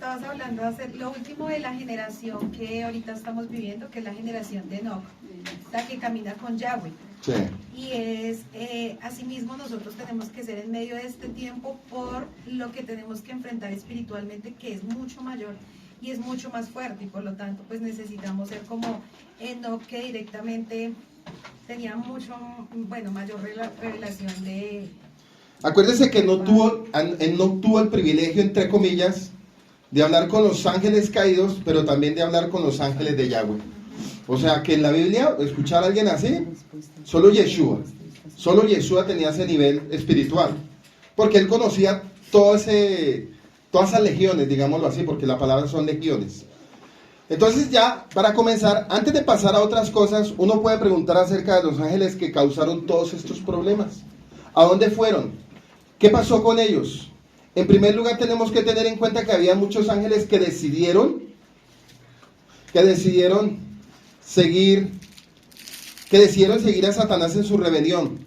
estabas hablando de hacer lo último de la generación que ahorita estamos viviendo, que es la generación de Enoch, la que camina con Yahweh. Sí. Y es, asimismo, nosotros tenemos que ser en medio de este tiempo por lo que tenemos que enfrentar espiritualmente, que es mucho mayor y es mucho más fuerte, y por lo tanto, pues necesitamos ser como Enoch, que directamente tenía mucho, bueno, mayor revelación de... Acuérdese que no tuvo el privilegio, entre comillas, de hablar con los ángeles caídos, pero también de hablar con los ángeles de Yahweh. O sea, que en la Biblia, escuchar a alguien así, solo Yeshua tenía ese nivel espiritual, porque él conocía todas esas legiones, digámoslo así, porque la palabra son legiones. Entonces ya, para comenzar, antes de pasar a otras cosas, uno puede preguntar acerca de los ángeles que causaron todos estos problemas. ¿A dónde fueron? ¿Qué pasó con ellos? En primer lugar, tenemos que tener en cuenta que había muchos ángeles que decidieron seguir a Satanás en su rebelión.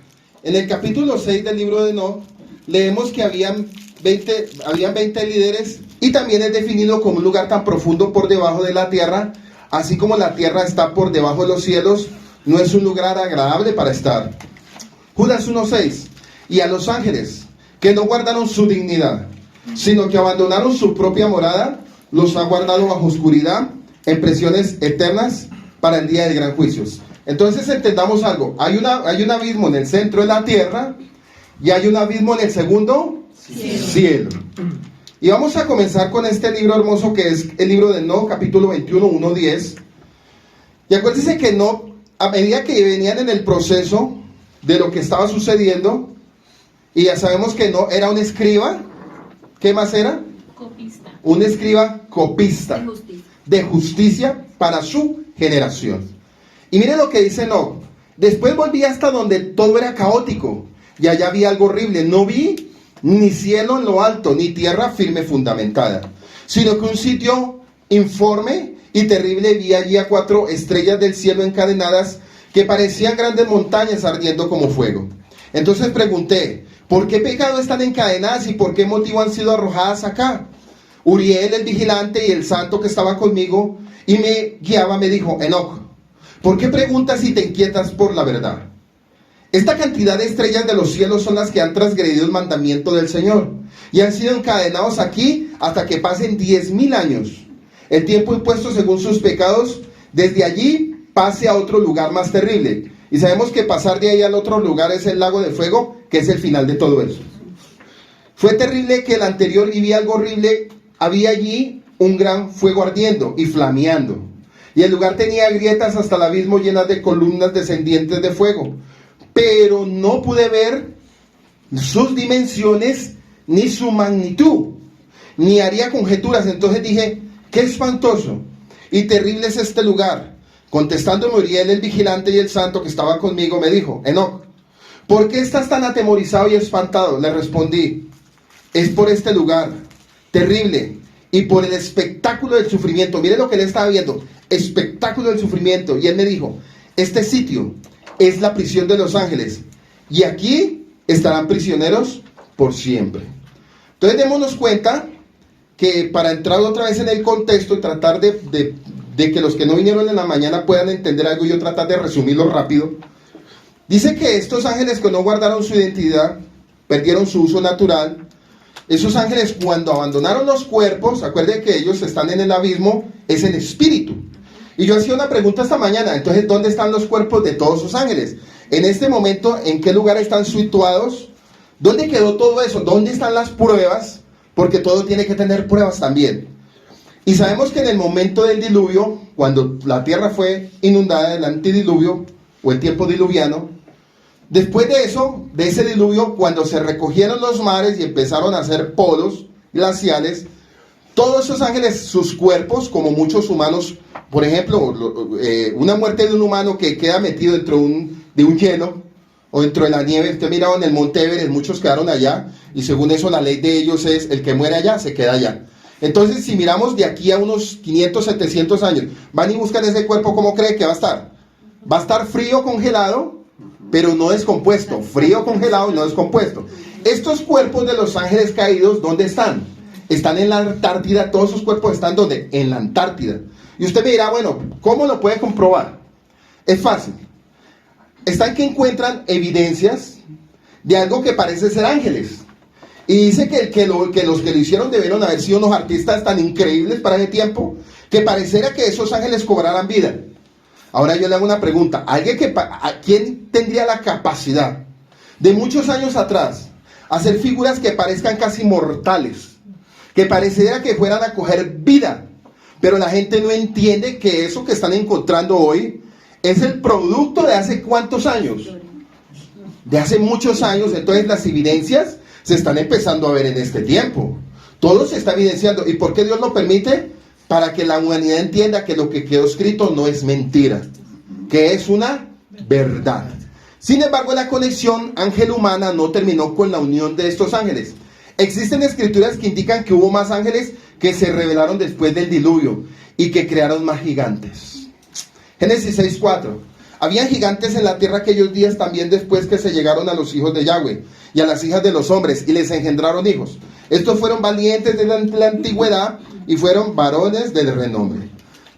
En el capítulo 6 del libro de Enoch, leemos que habían 20 líderes, y también es definido como un lugar tan profundo por debajo de la tierra, así como la tierra está por debajo de los cielos, no es un lugar agradable para estar. Judas 1:6, y a los ángeles que no guardaron su dignidad, sino que abandonaron su propia morada, los ha guardado bajo oscuridad, en prisiones eternas, para el día de gran juicio. Entonces entendamos algo, hay un abismo en el centro de la tierra, y hay un abismo en el segundo cielo. Y vamos a comenzar con este libro hermoso que es el libro de Enoch, capítulo 21, 1-10. Y acuérdense que Enoch, a medida que venían en el proceso de lo que estaba sucediendo, y ya sabemos que no era un escriba, ¿qué más era? Copista. Un escriba copista de justicia para su generación. Y miren lo que dice Enoch: después volví hasta donde todo era caótico, y allá vi algo horrible. No vi ni cielo en lo alto, ni tierra firme fundamentada, sino que un sitio informe y terrible. Vi allí a 4 estrellas del cielo encadenadas, que parecían grandes montañas ardiendo como fuego. Entonces pregunté: ¿por qué pecado están encadenadas y por qué motivo han sido arrojadas acá? Uriel, el vigilante, y el santo que estaba conmigo y me guiaba, me dijo: Enoch, ¿por qué preguntas y te inquietas por la verdad? Esta cantidad de estrellas de los cielos son las que han transgredido el mandamiento del Señor y han sido encadenados aquí hasta que pasen 10,000 años, el tiempo impuesto según sus pecados. Desde allí pase a otro lugar más terrible. Y sabemos que pasar de ahí al otro lugar es el lago de fuego, que es el final de todo eso. Fue terrible que el anterior, y vi algo horrible. Había allí un gran fuego ardiendo y flameando, y el lugar tenía grietas hasta el abismo llenas de columnas descendientes de fuego, pero no pude ver sus dimensiones ni su magnitud, ni haría conjeturas. Entonces dije: qué espantoso y terrible es este lugar. Contestándome Uriel, el vigilante, y el santo que estaba conmigo, me dijo: Enoch, ¿por qué estás tan atemorizado y espantado? Le respondí: es por este lugar terrible y por el espectáculo del sufrimiento. Mire lo que él estaba viendo: espectáculo del sufrimiento. Y él me dijo: este sitio es la prisión de los ángeles, y aquí estarán prisioneros por siempre. Entonces démonos cuenta que, para entrar otra vez en el contexto y tratar de que los que no vinieron en la mañana puedan entender algo, y yo tratar de resumirlo rápido, dice que estos ángeles que no guardaron su identidad, perdieron su uso natural. Esos ángeles, cuando abandonaron los cuerpos, acuérdense que ellos están en el abismo, es el espíritu. Y yo hacía una pregunta esta mañana: entonces, ¿dónde están los cuerpos de todos esos ángeles? En este momento, ¿en qué lugar están situados? ¿Dónde quedó todo eso? ¿Dónde están las pruebas? Porque todo tiene que tener pruebas también. Y sabemos que en el momento del diluvio, cuando la tierra fue inundada, el antidiluvio o el tiempo diluviano, después de eso, de ese diluvio, cuando se recogieron los mares y empezaron a hacer polos glaciales, todos esos ángeles, sus cuerpos, como muchos humanos, por ejemplo, una muerte de un humano que queda metido dentro de un hielo o dentro de la nieve. Usted miraba en el Monte Everest, muchos quedaron allá, y según eso la ley de ellos es: el que muere allá, se queda allá. Entonces, si miramos de aquí a unos 500, 700 años, van y buscan ese cuerpo, ¿cómo cree que va a estar? Va a estar frío, congelado, pero no descompuesto. Frío, congelado y no descompuesto. Estos cuerpos de los ángeles caídos, ¿dónde están? están en la Antártida, todos sus cuerpos están ¿dónde? En la Antártida. Y usted me dirá, bueno, ¿cómo lo puede comprobar? Es fácil. Están que encuentran evidencias de algo que parece ser ángeles. Y dice que los que lo hicieron debieron haber sido unos artistas tan increíbles para ese tiempo, que pareciera que esos ángeles cobraran vida. Ahora yo le hago una pregunta. ¿Quién tendría la capacidad de muchos años atrás hacer figuras que parezcan casi mortales, que pareciera que fueran a coger vida? Pero la gente no entiende que eso que están encontrando hoy es el producto de hace ¿cuántos años? De hace muchos años. Entonces las evidencias se están empezando a ver en este tiempo. Todo se está evidenciando. ¿Y por qué Dios lo permite? Para que la humanidad entienda que lo que quedó escrito no es mentira, que es una verdad. Sin embargo, la conexión ángel-humana no terminó con la unión de estos ángeles. Existen escrituras que indican que hubo más ángeles que se revelaron después del diluvio y que crearon más gigantes. Génesis 6:4. Habían gigantes en la tierra aquellos días también después que se llegaron a los hijos de Yahweh y a las hijas de los hombres y les engendraron hijos. Estos fueron valientes de la antigüedad y fueron varones del renombre.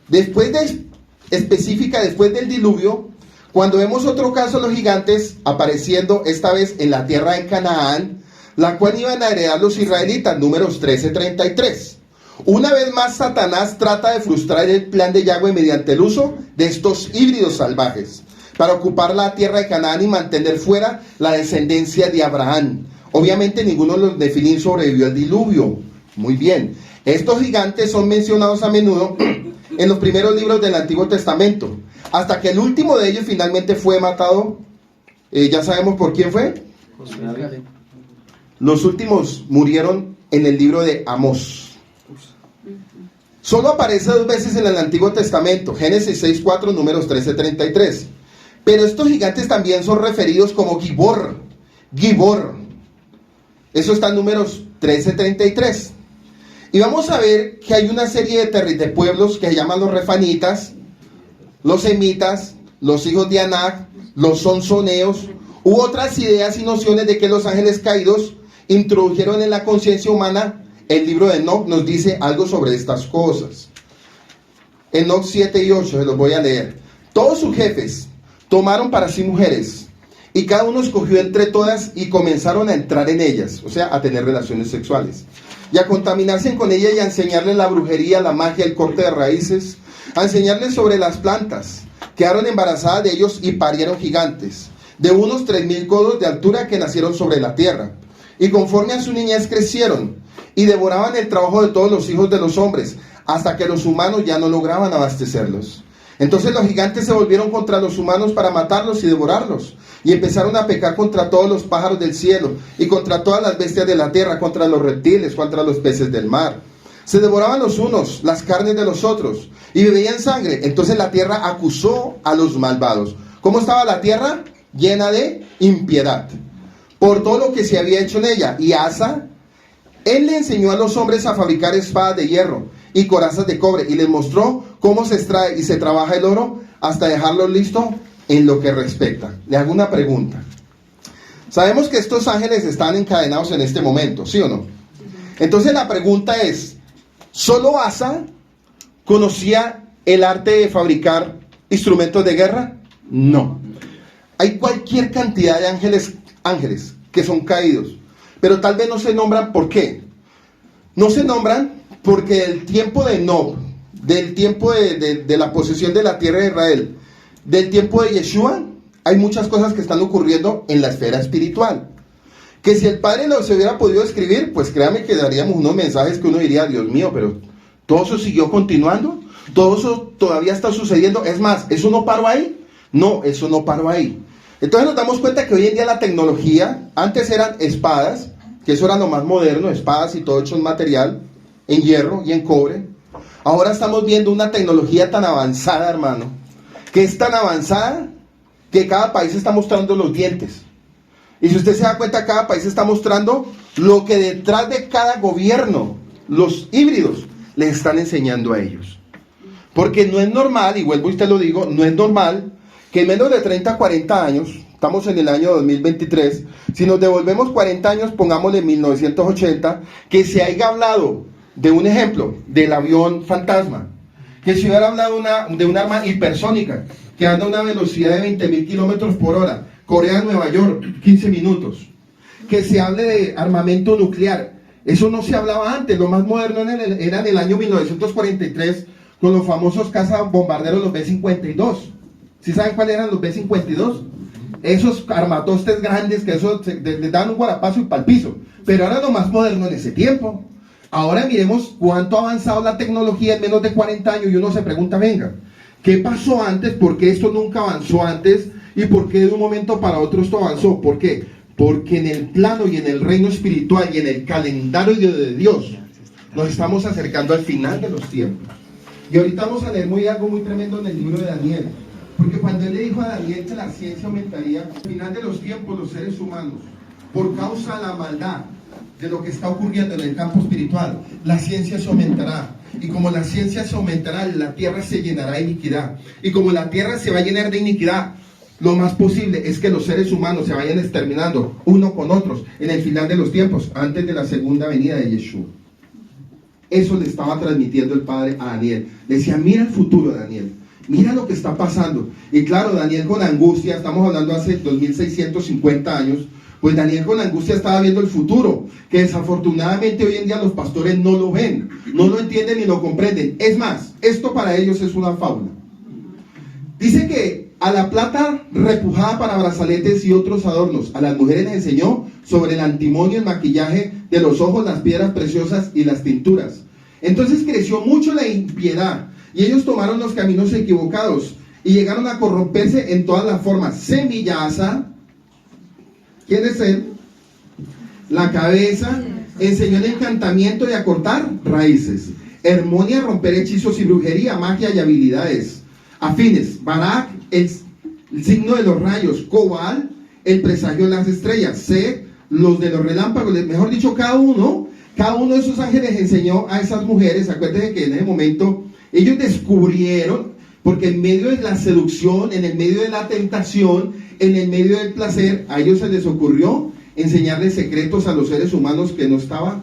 Después del diluvio, cuando vemos otro caso de los gigantes apareciendo esta vez en la tierra de Canaán, la cual iban a heredar los israelitas, Números 13:33. Una vez más, Satanás trata de frustrar el plan de Yahweh mediante el uso de estos híbridos salvajes para ocupar la tierra de Canaán y mantener fuera la descendencia de Abraham. Obviamente ninguno de los nefilim sobrevivió al diluvio. Muy bien. Estos gigantes son mencionados a menudo en los primeros libros del Antiguo Testamento, hasta que el último de ellos finalmente fue matado. Ya sabemos por quién fue. Los últimos murieron en el libro de Amós. Solo aparece 2 veces en el Antiguo Testamento, Génesis 6:4, Números 13:33. Pero estos gigantes también son referidos como Gibor. Eso está en Números 13:33. Y vamos a ver que hay una serie de pueblos que se llaman los refanitas, los semitas, los hijos de Anac, los sonsoneos, u otras ideas y nociones de que los ángeles caídos introdujeron en la conciencia humana. El libro de Enoc nos dice algo sobre estas cosas. Enoc 7:8, se los voy a leer. Todos sus jefes tomaron para sí mujeres, y cada uno escogió entre todas y comenzaron a entrar en ellas, o sea, a tener relaciones sexuales, y a contaminarse con ellas y a enseñarles la brujería, la magia, el corte de raíces, a enseñarles sobre las plantas. Quedaron embarazadas de ellos y parieron gigantes, de unos 3,000 codos de altura que nacieron sobre la tierra. Y conforme a su niñez crecieron, y devoraban el trabajo de todos los hijos de los hombres, hasta que los humanos ya no lograban abastecerlos. Entonces los gigantes se volvieron contra los humanos para matarlos y devorarlos, y empezaron a pecar contra todos los pájaros del cielo, y contra todas las bestias de la tierra, contra los reptiles, contra los peces del mar. Se devoraban los unos las carnes de los otros, y bebían sangre. Entonces la tierra acusó a los malvados. ¿Cómo estaba la tierra? Llena de impiedad, por todo lo que se había hecho en ella. Y Asa, él le enseñó a los hombres a fabricar espadas de hierro y corazas de cobre, y les mostró cómo se extrae y se trabaja el oro hasta dejarlo listo en lo que respecta. Le hago una pregunta. Sabemos que estos ángeles están encadenados en este momento, ¿sí o no? Entonces la pregunta es, ¿solo Asa conocía el arte de fabricar instrumentos de guerra? No. Hay cualquier cantidad de ángeles que son caídos, pero tal vez no se nombran. ¿Por qué? No se nombran porque el tiempo de Enoc, del tiempo de la posesión de la tierra de Israel, del tiempo de Yeshua, hay muchas cosas que están ocurriendo en la esfera espiritual, que si el Padre los hubiera podido escribir, pues créame que daríamos unos mensajes que uno diría, Dios mío, pero todo eso siguió continuando, todo eso todavía está sucediendo. Es más, ¿eso no paró ahí? No, eso no paró ahí. Entonces nos damos cuenta que hoy en día la tecnología, antes eran espadas, que eso era lo más moderno, espadas y todo hecho en material, en hierro y en cobre. Ahora estamos viendo una tecnología tan avanzada, hermano, que es tan avanzada que cada país está mostrando los dientes. Y si usted se da cuenta, cada país está mostrando lo que detrás de cada gobierno, los híbridos, les están enseñando a ellos. Porque no es normal, y vuelvo y te lo digo, no es normal que en menos de 30, 40 años, estamos en el año 2023, si nos devolvemos 40 años, pongámosle 1980, que se haya hablado de un ejemplo, del avión fantasma, que se hubiera hablado de un arma hipersónica, que anda a una velocidad de 20.000 kilómetros por hora, Corea-Nueva York, 15 minutos, que se hable de armamento nuclear. Eso no se hablaba antes, lo más moderno era en el año 1943, con los famosos cazabombarderos, los B-52. ¿Sí saben cuáles eran los B-52? Esos armatostes grandes que eso les daban un guarapazo y pa'l piso. Pero era lo más moderno en ese tiempo. Ahora miremos cuánto ha avanzado la tecnología en menos de 40 años y uno se pregunta, venga, ¿qué pasó antes? ¿Por qué esto nunca avanzó antes? ¿Y por qué de un momento para otro esto avanzó? ¿Por qué? Porque en el plano y en el reino espiritual y en el calendario de Dios nos estamos acercando al final de los tiempos. Y ahorita vamos a leer algo muy tremendo en el libro de Daniel. Porque cuando él le dijo a Daniel que la ciencia aumentaría, al final de los tiempos los seres humanos, por causa de la maldad de lo que está ocurriendo en el campo espiritual, la ciencia se aumentará. Y como la ciencia se aumentará, la tierra se llenará de iniquidad. Y como la tierra se va a llenar de iniquidad, lo más posible es que los seres humanos se vayan exterminando uno con otros en el final de los tiempos, antes de la segunda venida de Yeshua. Eso le estaba transmitiendo el Padre a Daniel. Le decía, mira el futuro, Daniel. Mira lo que está pasando. Y claro, Daniel con angustia, estamos hablando hace 2650 años, pues Daniel con angustia estaba viendo el futuro, que desafortunadamente hoy en día los pastores no lo ven, no lo entienden ni lo comprenden. Es más, esto para ellos es una fábula. Dice que a la plata repujada para brazaletes y otros adornos, a las mujeres les enseñó sobre el antimonio, el maquillaje de los ojos, las piedras preciosas y las tinturas. Entonces creció mucho la impiedad y ellos tomaron los caminos equivocados y llegaron a corromperse en todas las formas. Semillaza, ¿quién es él? La cabeza, enseñó el encantamiento y a cortar raíces. Hermonia, romper hechizos y brujería, magia y habilidades afines. Barak, el signo de los rayos. Cobal, el presagio de las estrellas. Set, los de los relámpagos. Mejor dicho, cada uno de esos ángeles enseñó a esas mujeres. Acuérdense que en ese momento ellos descubrieron, porque en medio de la seducción, en el medio de la tentación, en el medio del placer, a ellos se les ocurrió enseñarles secretos a los seres humanos que no estaba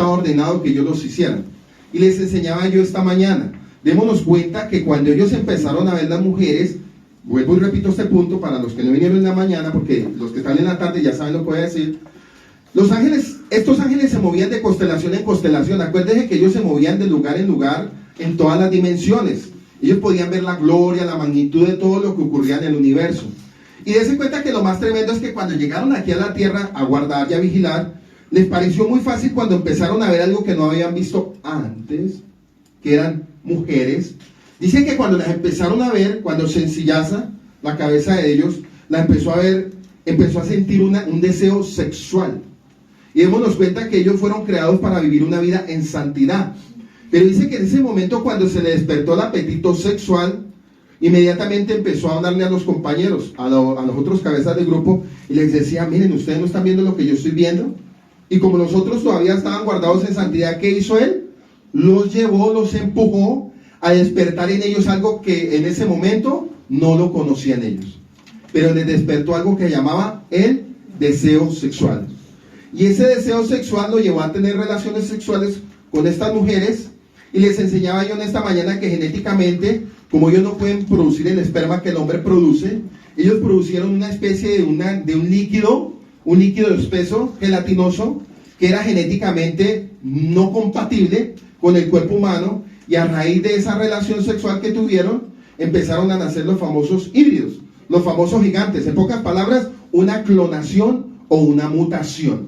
ordenado que ellos los hicieran. Y les enseñaba yo esta mañana. Démonos cuenta que cuando ellos empezaron a ver las mujeres, vuelvo y repito este punto para los que no vinieron en la mañana, porque los que están en la tarde ya saben lo que voy a decir. Estos ángeles se movían de constelación en constelación. Acuérdense que ellos se movían de lugar en lugar en todas las dimensiones. Ellos podían ver la gloria, la magnitud de todo lo que ocurría en el universo. Y dense cuenta que lo más tremendo es que cuando llegaron aquí a la tierra a guardar y a vigilar, les pareció muy fácil cuando empezaron a ver algo que no habían visto antes, que eran mujeres. Dicen que cuando las empezaron a ver, cuando se ensillaza la cabeza de ellos, la empezó a ver, empezó a sentir un deseo sexual. Y démonos cuenta que ellos fueron creados para vivir una vida en santidad. Pero dice que en ese momento, cuando se le despertó el apetito sexual, inmediatamente empezó a hablarle a los compañeros, a los otros cabezas del grupo, y les decía, miren, ustedes no están viendo lo que yo estoy viendo. Y como los otros todavía estaban guardados en santidad, ¿qué hizo él? Los llevó, los empujó a despertar en ellos algo que en ese momento no lo conocían ellos. Pero les despertó algo que llamaba el deseo sexual. Y ese deseo sexual lo llevó a tener relaciones sexuales con estas mujeres. Y les enseñaba yo en esta mañana que genéticamente, como ellos no pueden producir el esperma que el hombre produce, ellos producieron una especie de un líquido espeso, gelatinoso, que era genéticamente no compatible con el cuerpo humano, y a raíz de esa relación sexual que tuvieron, empezaron a nacer los famosos híbridos, los famosos gigantes. En pocas palabras, una clonación o una mutación.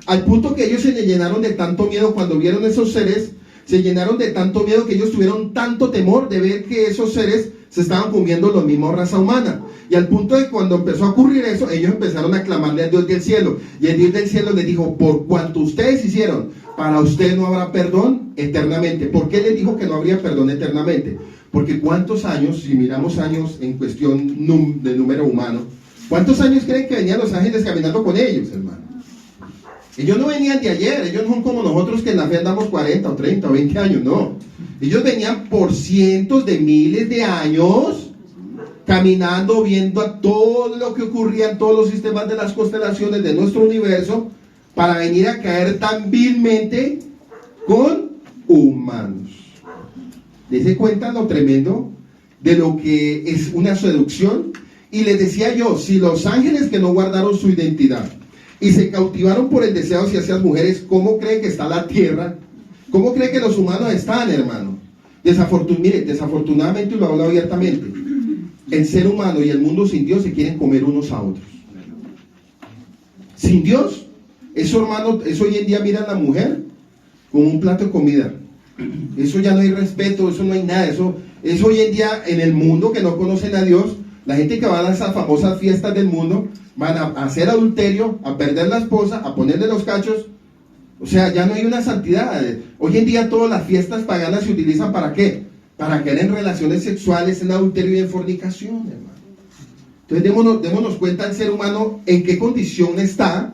Al punto que ellos se llenaron de tanto miedo cuando vieron esos seres, se llenaron de tanto miedo que ellos tuvieron tanto temor de ver que esos seres se estaban comiendo los mismos raza humana. Y al punto de cuando empezó a ocurrir eso, ellos empezaron a clamarle al Dios del cielo. Y el Dios del cielo les dijo, por cuanto ustedes hicieron, para ustedes no habrá perdón eternamente. ¿Por qué les dijo que no habría perdón eternamente? Porque cuántos años, si miramos años en cuestión de número humano, ¿cuántos años creen que venían los ángeles caminando con ellos, hermano? Ellos no venían de ayer, ellos no son como nosotros que en la fe andamos 40 o 30 o 20 años, no. Ellos venían por cientos de miles de años caminando, viendo todo lo que ocurría en todos los sistemas de las constelaciones de nuestro universo, para venir a caer tan vilmente con humanos. Dese cuenta lo tremendo de lo que es una seducción. Y les decía yo, si los ángeles que no guardaron su identidad y se cautivaron por el deseo hacia esas mujeres, ¿cómo cree que está la tierra? ¿Cómo cree que los humanos están, hermano? Mire, desafortunadamente, y lo hablo abiertamente, el ser humano y el mundo sin Dios se quieren comer unos a otros. Sin Dios, eso, hermano, eso hoy en día mira a la mujer como un plato de comida. Eso ya no hay respeto, eso no hay nada. Eso hoy en día en el mundo que no conocen a Dios, la gente que va a esas famosas fiestas del mundo, van a hacer adulterio, a perder la esposa, a ponerle los cachos. O sea, ya no hay una santidad. Hoy en día todas las fiestas paganas se utilizan ¿para qué? Para caer en relaciones sexuales, en adulterio y en fornicación, hermano. Entonces démonos cuenta el ser humano en qué condición está.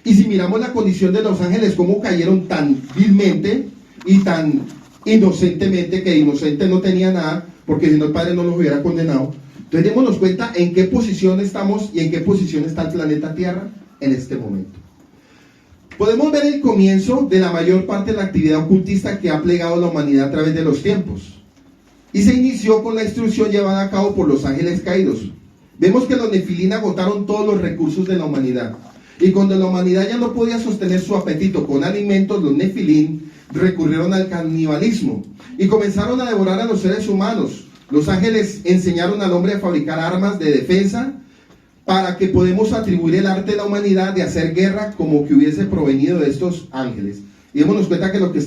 Y si miramos la condición de los ángeles, cómo cayeron tan vilmente y tan inocentemente, que inocente no tenía nada, porque si no el Padre no los hubiera condenado. Entonces démonos cuenta en qué posición estamos y en qué posición está el planeta Tierra en este momento. Podemos ver el comienzo de la mayor parte de la actividad ocultista que ha plegado a la humanidad a través de los tiempos. Y se inició con la instrucción llevada a cabo por los ángeles caídos. Vemos que los nefilín agotaron todos los recursos de la humanidad. Y cuando la humanidad ya no podía sostener su apetito con alimentos, los nefilín recurrieron al canibalismo y comenzaron a devorar a los seres humanos. Los ángeles enseñaron al hombre a fabricar armas de defensa para que podamos atribuir el arte de la humanidad de hacer guerra como que hubiese provenido de estos ángeles. Y démonos cuenta que lo que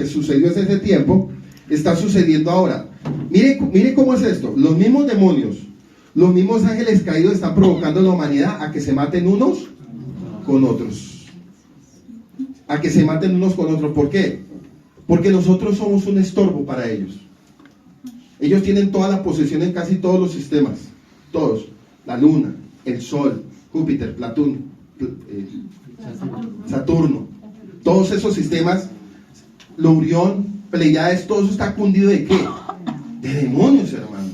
sucedió en ese tiempo está sucediendo ahora. Mire cómo es esto. Los mismos demonios, los mismos ángeles caídos están provocando a la humanidad a que se maten unos con otros. A que se maten unos con otros. ¿Por qué? Porque nosotros somos un estorbo para ellos. Ellos tienen toda la posesión en casi todos los sistemas. Todos. La Luna, el Sol, Júpiter, Plutón, Saturno. Todos esos sistemas, Orión, Pleiades, todo eso está cundido ¿de qué? De demonios, hermano.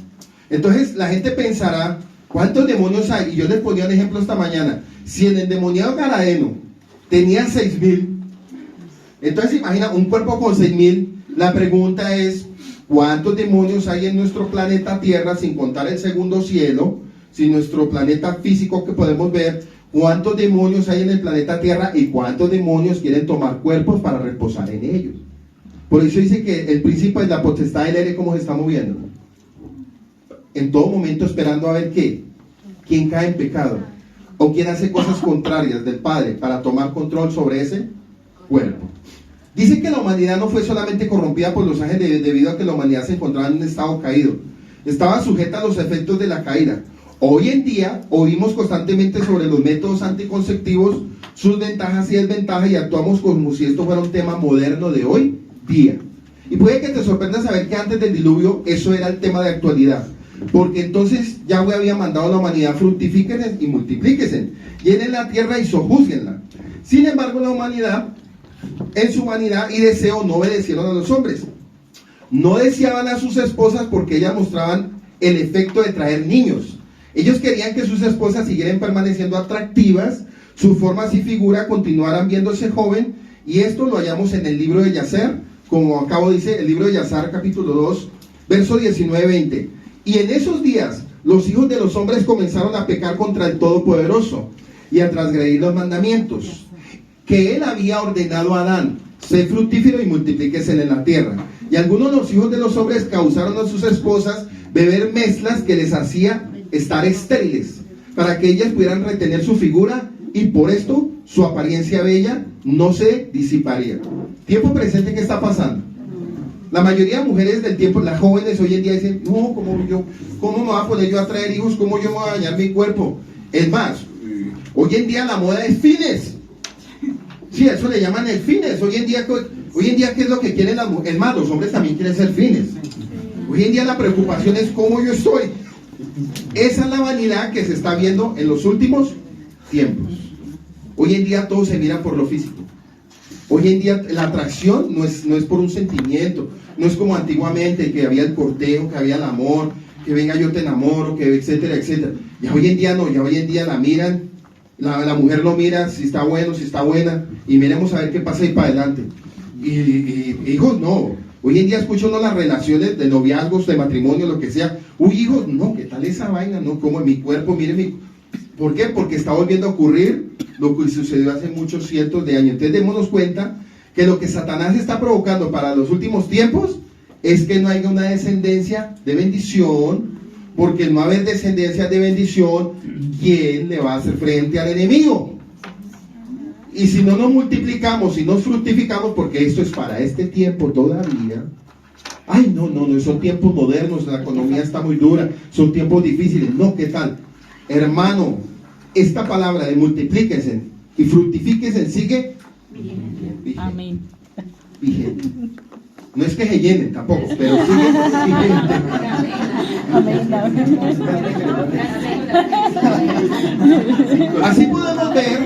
Entonces la gente pensará, ¿cuántos demonios hay? Y yo les ponía un ejemplo esta mañana. Si el endemoniado Garadeno tenía 6,000, entonces imagina un cuerpo con 6,000. La pregunta es, ¿cuántos demonios hay en nuestro planeta Tierra, sin contar el segundo cielo, sin nuestro planeta físico que podemos ver? ¿Cuántos demonios hay en el planeta Tierra y cuántos demonios quieren tomar cuerpos para reposar en ellos? Por eso dice que el príncipe de la potestad del aire, ¿cómo se está moviendo? En todo momento esperando a ver quién cae en pecado o quién hace cosas contrarias del Padre para tomar control sobre ese cuerpo. Dice que la humanidad no fue solamente corrompida por los ángeles debido a que la humanidad se encontraba en un estado caído. Estaba sujeta a los efectos de la caída. Hoy en día oímos constantemente sobre los métodos anticonceptivos, sus ventajas y desventajas, y actuamos como si esto fuera un tema moderno de hoy día. Y puede que te sorprenda saber que antes del diluvio eso era el tema de actualidad, porque entonces Yahweh había mandado a la humanidad: fructifíquense y multiplíquense, llenen la tierra y sojúzguenla. Sin embargo, la humanidad, en su vanidad y deseo, no obedecieron a los hombres. No deseaban a sus esposas porque ellas mostraban el efecto de traer niños. Ellos querían que sus esposas siguieran permaneciendo atractivas, sus formas y figura continuaran viéndose joven, y esto lo hallamos en el libro de Yacer, como acabo dice el libro de Yacer, capítulo 2, verso 19-20. Y en esos días los hijos de los hombres comenzaron a pecar contra el Todopoderoso y a transgredir los mandamientos que él había ordenado a Adán: sé fructífero y multiplíquese en la tierra. Y algunos de los hijos de los hombres causaron a sus esposas beber mezclas que les hacía estar estériles, para que ellas pudieran retener su figura, y por esto su apariencia bella no se disiparía. Tiempo presente, ¿qué está pasando? La mayoría de mujeres del tiempo, las jóvenes hoy en día dicen: no, ¿cómo me voy a poner yo a traer hijos? ¿Cómo yo me voy a dañar mi cuerpo? Es más, hoy en día la moda es fines. Sí, eso le llaman el fines. Hoy en día, ¿qué es lo que quieren las mujeres? Es más, los hombres también quieren ser fines. Hoy en día la preocupación es cómo yo estoy. Esa es la vanidad que se está viendo en los últimos tiempos. Hoy en día todo se mira por lo físico. Hoy en día la atracción no es por un sentimiento, no es como antiguamente, que había el cortejo, que había el amor, que venga yo te enamoro, que etcétera, etcétera. Ya hoy en día no, ya hoy en día la miran, la mujer lo mira si está bueno, si está buena, y miremos a ver qué pasa ahí para adelante. Y hijos, no. Hoy en día escucho uno las relaciones de noviazgos, de matrimonio, lo que sea. Uy, hijos, no, ¿qué tal esa vaina? No, como en mi cuerpo, miren mi... ¿Por qué? Porque está volviendo a ocurrir lo que sucedió hace muchos cientos de años. Entonces démonos cuenta que lo que Satanás está provocando para los últimos tiempos es que no haya una descendencia de bendición, porque al no haber descendencia de bendición, ¿quién le va a hacer frente al enemigo? Y si no nos multiplicamos, si nos fructificamos, porque esto es para este tiempo todavía. Ay, no, son tiempos modernos, la economía está muy dura, son tiempos difíciles. No, ¿qué tal? Hermano, esta palabra de multiplíquense y fructifíquense sigue vigente. Amén. Vigente. No es que se llenen tampoco, pero sigue vigente. Así podemos ver,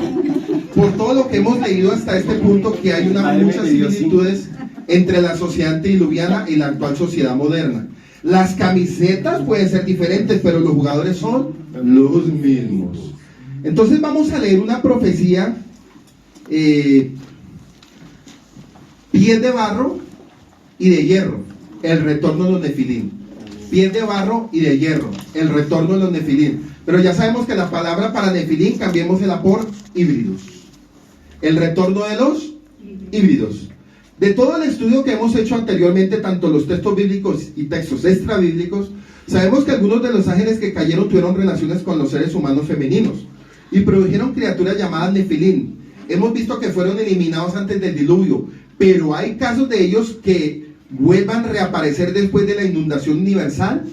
por todo lo que hemos leído hasta este punto, que hay muchas similitudes entre la sociedad antediluviana y la actual sociedad moderna. Las camisetas pueden ser diferentes, pero los jugadores son los mismos. Entonces vamos a leer una profecía, pies de barro y de hierro, el retorno de los Nefilim. Pies de barro y de hierro, el retorno de los Nefilim. Pero ya sabemos que la palabra para Nefilim, cambiémosela por híbridos. El retorno de los híbridos. De todo el estudio que hemos hecho anteriormente, tanto los textos bíblicos y textos extra bíblicos, sabemos que algunos de los ángeles que cayeron tuvieron relaciones con los seres humanos femeninos y produjeron criaturas llamadas Nefilim. Hemos visto que fueron eliminados antes del diluvio, pero hay casos de ellos que vuelvan a reaparecer después de la inundación universal.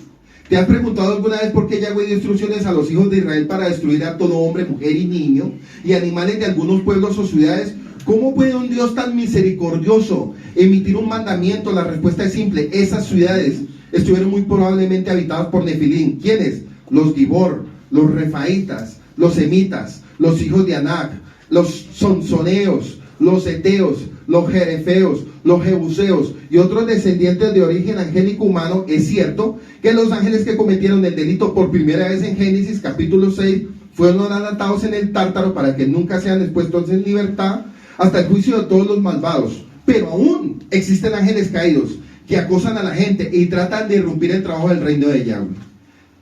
¿Te has preguntado alguna vez por qué Yahweh dio instrucciones a los hijos de Israel para destruir a todo hombre, mujer y niño y animales de algunos pueblos o ciudades? ¿Cómo puede un Dios tan misericordioso emitir un mandamiento? La respuesta es simple: esas ciudades estuvieron muy probablemente habitadas por Nefilim. ¿Quiénes? Los Gibor, los Refaitas, los Semitas, los hijos de Anac, los Sonsoneos, los Eteos, los Jerefeos, los Jebuseos y otros descendientes de origen angélico humano. Es cierto que los ángeles que cometieron el delito por primera vez en Génesis capítulo 6 fueron atados en el Tártaro para que nunca sean expuestos en libertad hasta el juicio de todos los malvados. Pero aún existen ángeles caídos que acosan a la gente y tratan de irrumpir el trabajo del reino de Yahweh.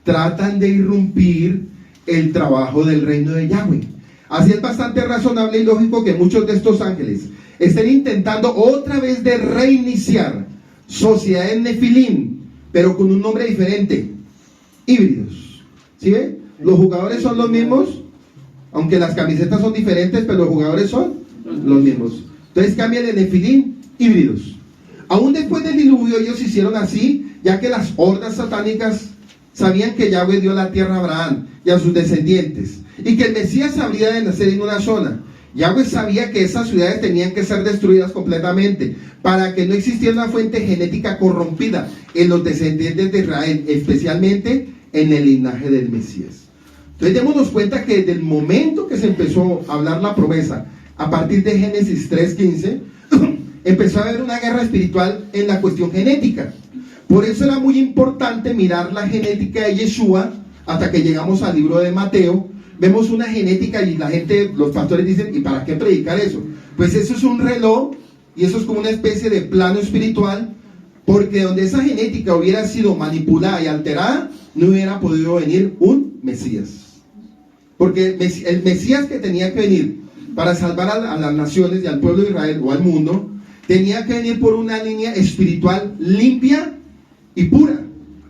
Tratan de irrumpir el trabajo del reino de Yahweh. Así es bastante razonable y lógico que muchos de estos ángeles estén intentando otra vez de reiniciar sociedades Nefilim, pero con un nombre diferente: híbridos. ¿Sí ve? Los jugadores son los mismos, aunque las camisetas son diferentes, pero los jugadores son los mismos. Entonces cambian de Nefilim, híbridos. Aún después del diluvio ellos hicieron así, ya que las hordas satánicas sabían que Yahweh dio la tierra a Abraham y a sus descendientes, y que el Mesías habría de nacer en una zona. Yahweh sabía que esas ciudades tenían que ser destruidas completamente para que no existiera una fuente genética corrompida en los descendientes de Israel, especialmente en el linaje del Mesías. Entonces démonos cuenta que desde el momento que se empezó a hablar la promesa, a partir de Génesis 3:15, empezó a haber una guerra espiritual en la cuestión genética. Por eso era muy importante mirar la genética de Yeshua hasta que llegamos al libro de Mateo. Vemos una genética y la gente, los pastores dicen: ¿y para qué predicar eso? Pues eso es un reloj y eso es como una especie de plano espiritual, porque donde esa genética hubiera sido manipulada y alterada, no hubiera podido venir un Mesías. Porque el Mesías que tenía que venir para salvar a las naciones y al pueblo de Israel o al mundo, tenía que venir por una línea espiritual limpia y pura,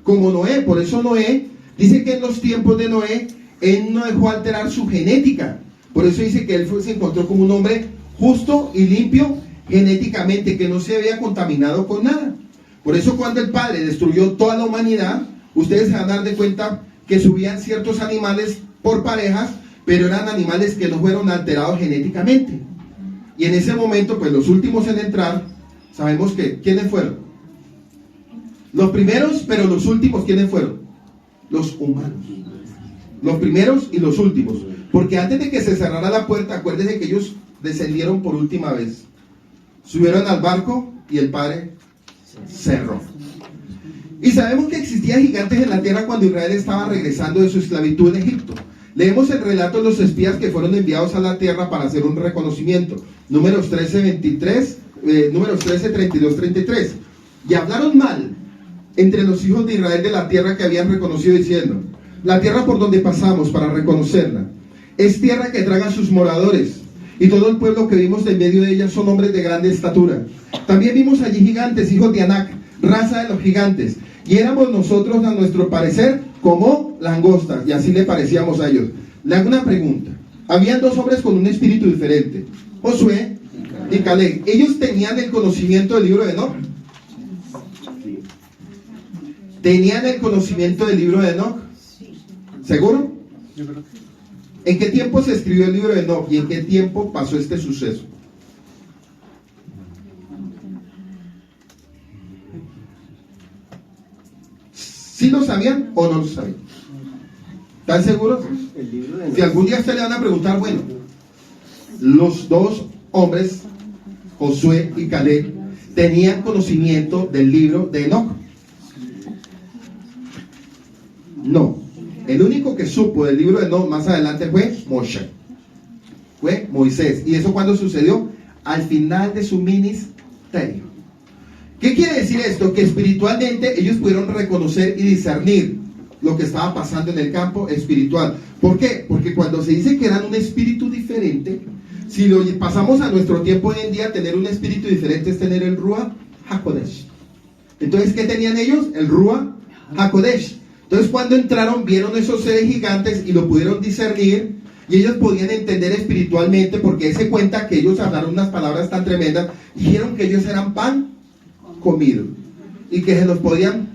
como Noé. Por eso Noé dice que en los tiempos de Noé él no dejó alterar su genética. Por eso dice que él se encontró como un hombre justo y limpio genéticamente, que no se había contaminado con nada. Por eso cuando el Padre destruyó toda la humanidad, ustedes se van a dar de cuenta que subían ciertos animales por parejas, pero eran animales que no fueron alterados genéticamente. Y en ese momento, pues los últimos en entrar, sabemos que, ¿quiénes fueron? Los primeros, pero los últimos, ¿quiénes fueron? Los humanos. Los primeros y los últimos. Porque antes de que se cerrara la puerta, acuérdense que ellos descendieron por última vez. Subieron al barco y el Padre cerró. Y sabemos que existían gigantes en la tierra cuando Israel estaba regresando de su esclavitud en Egipto. Leemos el relato de los espías que fueron enviados a la tierra para hacer un reconocimiento. Números 13, 32, 33. Y hablaron mal entre los hijos de Israel de la tierra que habían reconocido, diciendo: la tierra por donde pasamos para reconocerla es tierra que traga a sus moradores, y todo el pueblo que vimos en medio de ella son hombres de grande estatura. También vimos allí gigantes, hijos de Anac, raza de los gigantes, y éramos nosotros, a nuestro parecer, como langostas, y así le parecíamos a ellos. Le hago una pregunta. Habían dos hombres con un espíritu diferente, Josué y Caleb. ¿Ellos tenían el conocimiento del libro de Enoc? ¿Tenían el conocimiento del libro de Enoc? ¿Seguro? ¿En qué tiempo se escribió el libro de Enoc y en qué tiempo pasó este suceso? ¿Sí lo sabían o no lo sabían? ¿Están seguros? Si algún día ustedes le van a preguntar, bueno, los dos hombres, Josué y Caleb, ¿tenían conocimiento del libro de Enoc? No. El único que supo del libro de Enoc más adelante fue Moshe. Fue Moisés. ¿Y eso cuándo sucedió? Al final de su ministerio. ¿Qué quiere decir esto? Que espiritualmente ellos pudieron reconocer y discernir lo que estaba pasando en el campo espiritual. ¿Por qué? Porque cuando se dice que eran un espíritu diferente, si lo pasamos a nuestro tiempo hoy en día, tener un espíritu diferente es tener el Ruach HaKodesh. Entonces, ¿qué tenían ellos? El Ruach HaKodesh. Entonces, cuando entraron, vieron esos seres gigantes y lo pudieron discernir, y ellos podían entender espiritualmente, porque se cuenta que ellos hablaron unas palabras tan tremendas, dijeron que ellos eran pan comido, y que se los podían.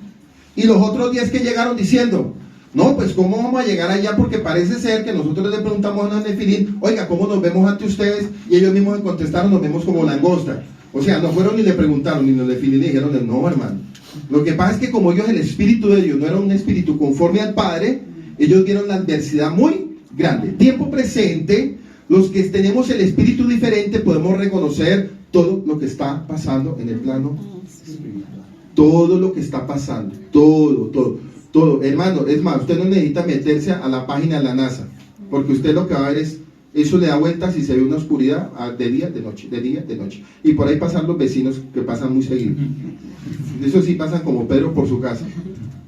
Y los otros 10 que llegaron diciendo: no, pues ¿cómo vamos a llegar allá? Porque parece ser que nosotros le preguntamos a los Nefilim: oiga, ¿cómo nos vemos ante ustedes? Y ellos mismos contestaron: nos vemos como langosta. O sea, no fueron ni le preguntaron, ni los Nefilim dijeron: no, hermano. Lo que pasa es que como ellos, el espíritu de ellos no era un espíritu conforme al Padre, ellos vieron la adversidad muy grande. Tiempo presente, los que tenemos el espíritu diferente podemos reconocer todo lo que está pasando en el plano espiritual. Todo lo que está pasando, todo, hermano. Es más, usted no necesita meterse a la página de la NASA, porque usted lo que va a ver es, eso le da vueltas y se ve una oscuridad de día, de noche, de día, de noche. Y por ahí pasan los vecinos, que pasan muy seguido. Eso sí, pasan como Pedro por su casa.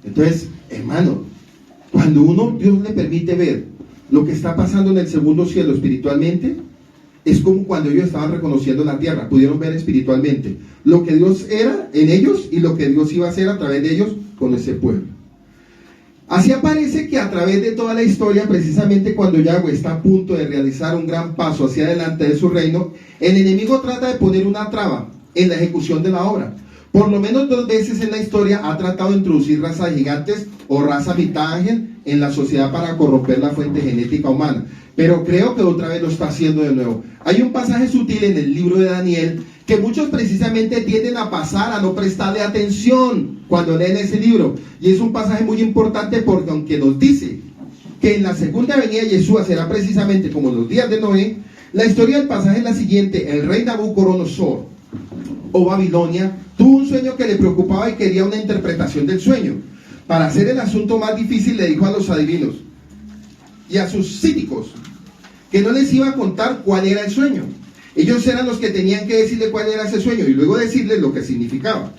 Entonces, hermano, cuando Dios le permite ver lo que está pasando en el segundo cielo espiritualmente, es como cuando ellos estaban reconociendo la tierra, pudieron ver espiritualmente lo que Dios era en ellos y lo que Dios iba a hacer a través de ellos con ese pueblo. Así aparece que a través de toda la historia, precisamente cuando Yahweh está a punto de realizar un gran paso hacia adelante de su reino, el enemigo trata de poner una traba en la ejecución de la obra. Por lo menos 2 veces en la historia ha tratado de introducir razas gigantes o raza mitad ángel en la sociedad para corromper la fuente genética humana. Pero creo que otra vez lo está haciendo de nuevo. Hay un pasaje sutil en el libro de Daniel que muchos precisamente tienden a pasar, a no prestarle atención cuando leen ese libro. Y es un pasaje muy importante porque aunque nos dice que en la segunda venida de Yeshua será precisamente como los días de Noé, la historia del pasaje es la siguiente. El rey Nabucodonosor, o Babilonia, tuvo un sueño que le preocupaba y quería una interpretación del sueño. Para hacer el asunto más difícil, le dijo a los adivinos y a sus cínicos que no les iba a contar cuál era el sueño. Ellos eran los que tenían que decirle cuál era ese sueño y luego decirles lo que significaba.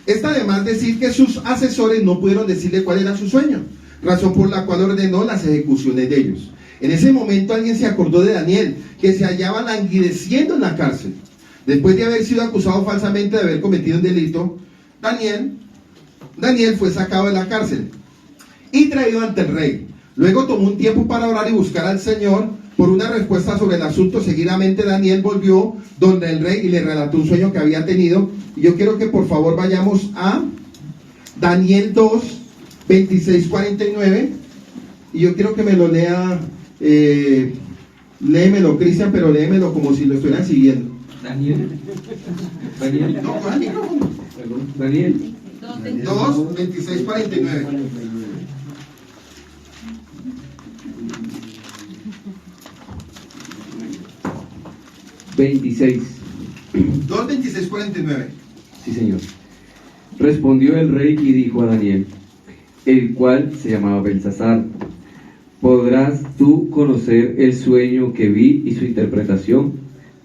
Está además decir que sus asesores no pudieron decirle cuál era su sueño, razón por la cual ordenó las ejecuciones de ellos. En ese momento alguien se acordó de Daniel, que se hallaba languideciendo en la cárcel. Después de haber sido acusado falsamente de haber cometido un delito, Daniel fue sacado de la cárcel y traído ante el rey. Luego tomó un tiempo para orar y buscar al Señor por una respuesta sobre el asunto. Seguidamente Daniel volvió donde el rey y le relató un sueño que había tenido. Y yo quiero que por favor vayamos a Daniel 2, 26, 49. Y yo quiero que me lo lea, léemelo, Cristian, pero léemelo como si lo estuvieran siguiendo. Daniel. No, con el micrófono. Daniel. 2, 26, 49. 26. 2, 26, 49. Sí, señor. Respondió el rey y dijo a Daniel, el cual se llamaba Belsasar, ¿podrás tú conocer el sueño que vi y su interpretación?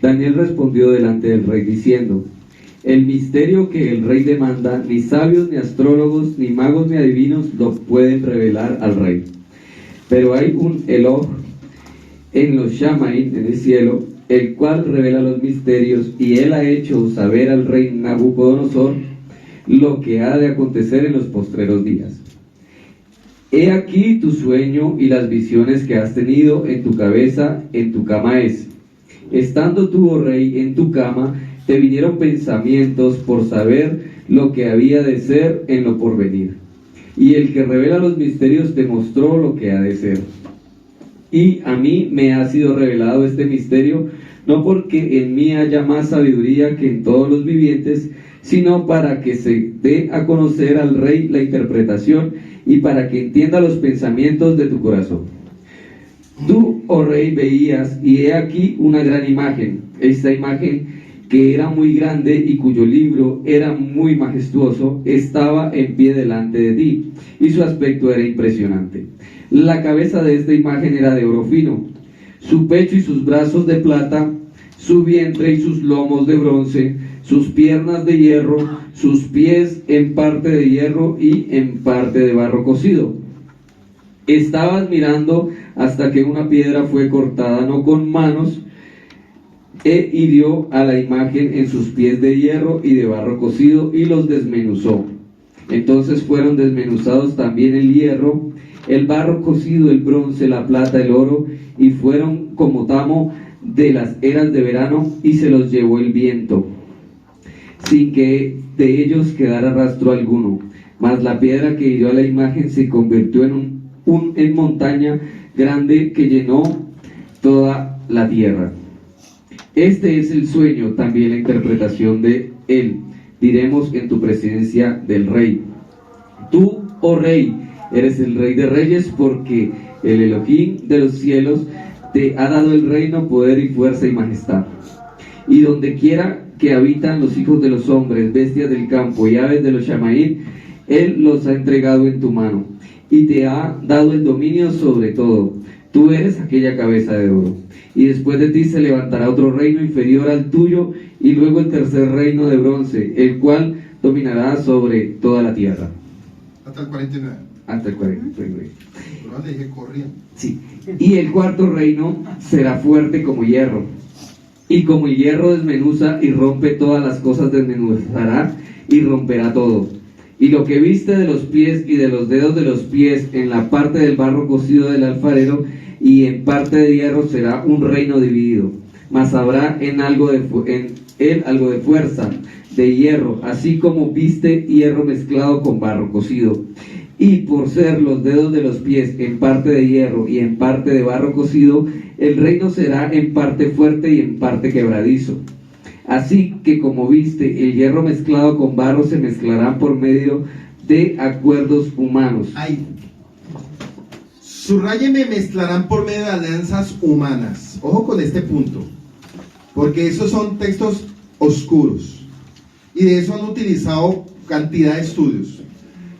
Daniel respondió delante del rey diciendo, el misterio que el rey demanda, ni sabios, ni astrólogos, ni magos, ni adivinos lo pueden revelar al rey. Pero hay un Eloh en los Shamaim, en el cielo, el cual revela los misterios, y él ha hecho saber al rey Nabucodonosor lo que ha de acontecer en los postreros días. He aquí tu sueño y las visiones que has tenido en tu cabeza, en tu cama es. Estando tú, oh rey, en tu cama, te vinieron pensamientos por saber lo que había de ser en lo porvenir. Y el que revela los misterios te mostró lo que ha de ser. Y a mí me ha sido revelado este misterio, no porque en mí haya más sabiduría que en todos los vivientes, sino para que se dé a conocer al rey la interpretación y para que entienda los pensamientos de tu corazón. Tú, oh rey, veías, y he aquí una gran imagen. Esta imagen, que era muy grande y cuyo libro era muy majestuoso, estaba en pie delante de ti, y su aspecto era impresionante. La cabeza de esta imagen era de oro fino, su pecho y sus brazos de plata, su vientre y sus lomos de bronce, sus piernas de hierro, sus pies en parte de hierro y en parte de barro cocido. Estabas mirando hasta que una piedra fue cortada, no con manos, e hirió a la imagen en sus pies de hierro y de barro cocido y los desmenuzó. Entonces fueron desmenuzados también el hierro, el barro cocido, el bronce, la plata, el oro, y fueron como tamo de las eras de verano, y se los llevó el viento, sin que de ellos quedara rastro alguno. Mas la piedra que hirió a la imagen se convirtió en montaña grande que llenó toda la tierra. Este es el sueño, también la interpretación de él. Diremos en tu presencia del rey. Tú, oh rey, eres el rey de reyes, porque el Elohim de los cielos te ha dado el reino, poder y fuerza y majestad. Y donde quiera que habitan los hijos de los hombres, bestias del campo y aves de los Shamaim, él los ha entregado en tu mano, y te ha dado el dominio sobre todo. Tú eres aquella cabeza de oro. Y después de ti se levantará otro reino inferior al tuyo, y luego el tercer reino de bronce, el cual dominará sobre toda la tierra. Hasta el 49. Hasta el 49. No le dije corriendo. Sí. Y el cuarto reino será fuerte como hierro. Y como el hierro desmenuza y rompe todas las cosas, desmenuzará y romperá todo. Y lo que viste de los pies y de los dedos de los pies en la parte del barro cocido del alfarero y en parte de hierro será un reino dividido. Mas habrá en él algo de fuerza, de hierro, así como viste hierro mezclado con barro cocido. Y por ser los dedos de los pies en parte de hierro y en parte de barro cocido, el reino será en parte fuerte y en parte quebradizo. Así que como viste, el hierro mezclado con barro se mezclará por medio de acuerdos humanos. Ahí. Subrayeme, mezclarán por medio de alianzas humanas. Ojo con este punto, porque esos son textos oscuros y de eso han utilizado cantidad de estudios.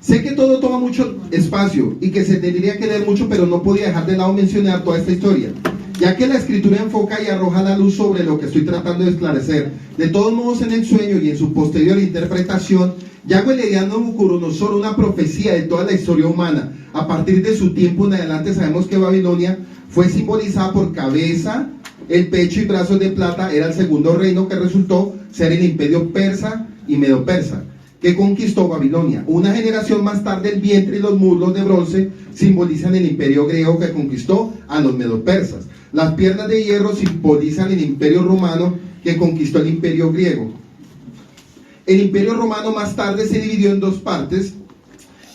Sé que todo toma mucho espacio y que se tendría que leer mucho, pero no podía dejar de lado mencionar toda esta historia, ya que la escritura enfoca y arroja la luz sobre lo que estoy tratando de esclarecer. De todos modos, en el sueño y en su posterior interpretación, Yahweh le dio a Nabucodonosor una profecía de toda la historia humana. A partir de su tiempo en adelante sabemos que Babilonia fue simbolizada por cabeza, el pecho y brazos de plata. Era el segundo reino que resultó ser el imperio persa y medo-persa, que conquistó Babilonia. Una generación más tarde, el vientre y los muslos de bronce simbolizan el imperio griego que conquistó a los medo-persas. Las piernas de hierro simbolizan el imperio romano que conquistó el imperio griego. El imperio romano más tarde se dividió en dos partes,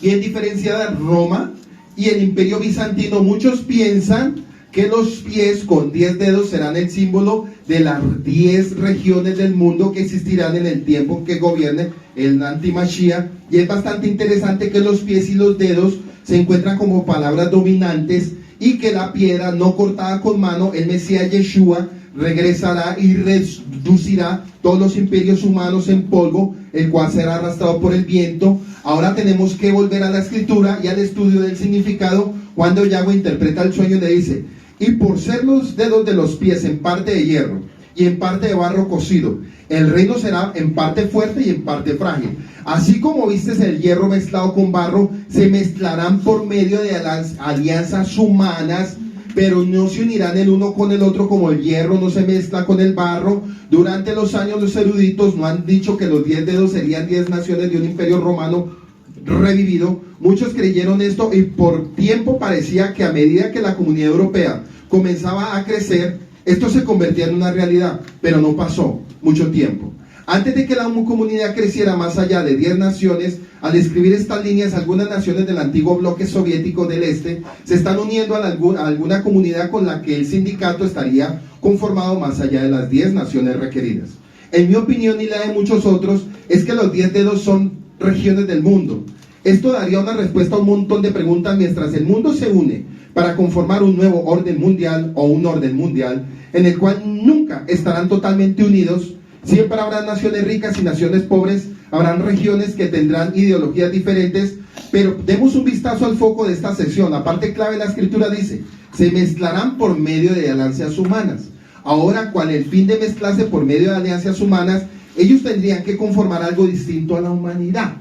bien diferenciadas, Roma y el imperio bizantino. Muchos piensan que los pies con 10 dedos serán el símbolo de las 10 regiones del mundo que existirán en el tiempo que gobierne el anti-Mashiach. Y es bastante interesante que los pies y los dedos se encuentran como palabras dominantes, y que la piedra no cortada con mano, el Mesías Yeshua, regresará y reducirá todos los imperios humanos en polvo, el cual será arrastrado por el viento. Ahora tenemos que volver a la escritura y al estudio del significado. Cuando Yahweh interpreta el sueño, le dice: y por ser los dedos de los pies en parte de hierro y en parte de barro cocido, el reino será en parte fuerte y en parte frágil. Así como vistes el hierro mezclado con barro, se mezclarán por medio de alianzas humanas, pero no se unirán el uno con el otro, como el hierro no se mezcla con el barro. Durante los años los eruditos no han dicho que los 10 dedos serían 10 naciones de un imperio romano revivido. Muchos creyeron esto y por tiempo parecía que a medida que la comunidad europea comenzaba a crecer, esto se convertía en una realidad, pero no pasó mucho tiempo. Antes de que la comunidad creciera más allá de 10 naciones, al escribir estas líneas, algunas naciones del antiguo bloque soviético del este se están uniendo a alguna comunidad con la que el sindicato estaría conformado más allá de las 10 naciones requeridas. En mi opinión y la de muchos otros, es que los 10 dedos son regiones del mundo. Esto daría una respuesta a un montón de preguntas. Mientras el mundo se une para conformar un nuevo orden mundial o un orden mundial en el cual nunca estarán totalmente unidos, siempre habrá naciones ricas y naciones pobres, habrán regiones que tendrán ideologías diferentes, pero demos un vistazo al foco de esta sección. La parte clave de la escritura dice: se mezclarán por medio de alianzas humanas. Ahora, ¿cuál es el fin de mezclarse por medio de alianzas humanas? Ellos tendrían que conformar algo distinto a la humanidad,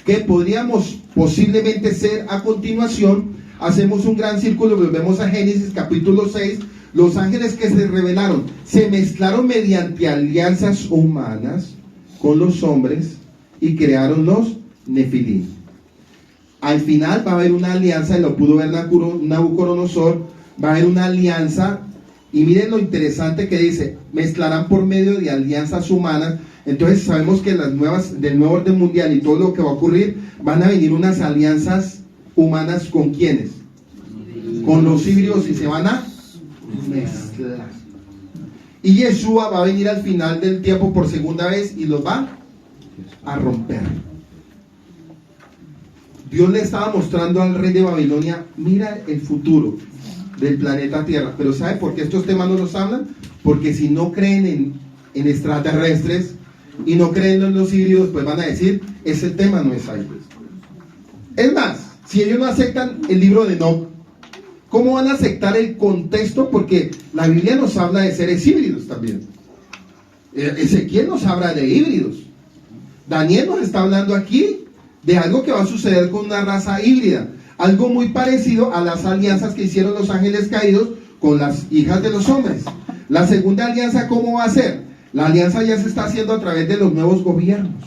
que podríamos posiblemente ser a continuación. Hacemos un gran círculo, volvemos a Génesis capítulo 6. Los ángeles que se rebelaron se mezclaron mediante alianzas humanas con los hombres y crearon los Nefilim. Al final va a haber una alianza, y lo pudo ver Nabucodonosor, va a haber una alianza, y miren lo interesante que dice: mezclarán por medio de alianzas humanas. Entonces sabemos que las nuevas del nuevo orden mundial y todo lo que va a ocurrir, van a venir unas alianzas humanas. ¿Con quiénes? Con los híbridos, y se van a mezclar. Y Yeshua va a venir al final del tiempo por segunda vez y los va a romper. Dios le estaba mostrando al rey de Babilonia: mira el futuro del planeta Tierra. Pero ¿sabe por qué estos temas no los hablan? Porque si no creen en extraterrestres y no creen en los híbridos, pues van a decir: ese tema no es ahí. Es más, si ellos no aceptan el libro de Enoc, ¿cómo van a aceptar el contexto? Porque la Biblia nos habla de seres híbridos también. Ezequiel nos habla de híbridos. Daniel nos está hablando aquí de algo que va a suceder con una raza híbrida. Algo muy parecido a las alianzas que hicieron los ángeles caídos con las hijas de los hombres. La segunda alianza, ¿cómo va a ser? La alianza ya se está haciendo a través de los nuevos gobiernos.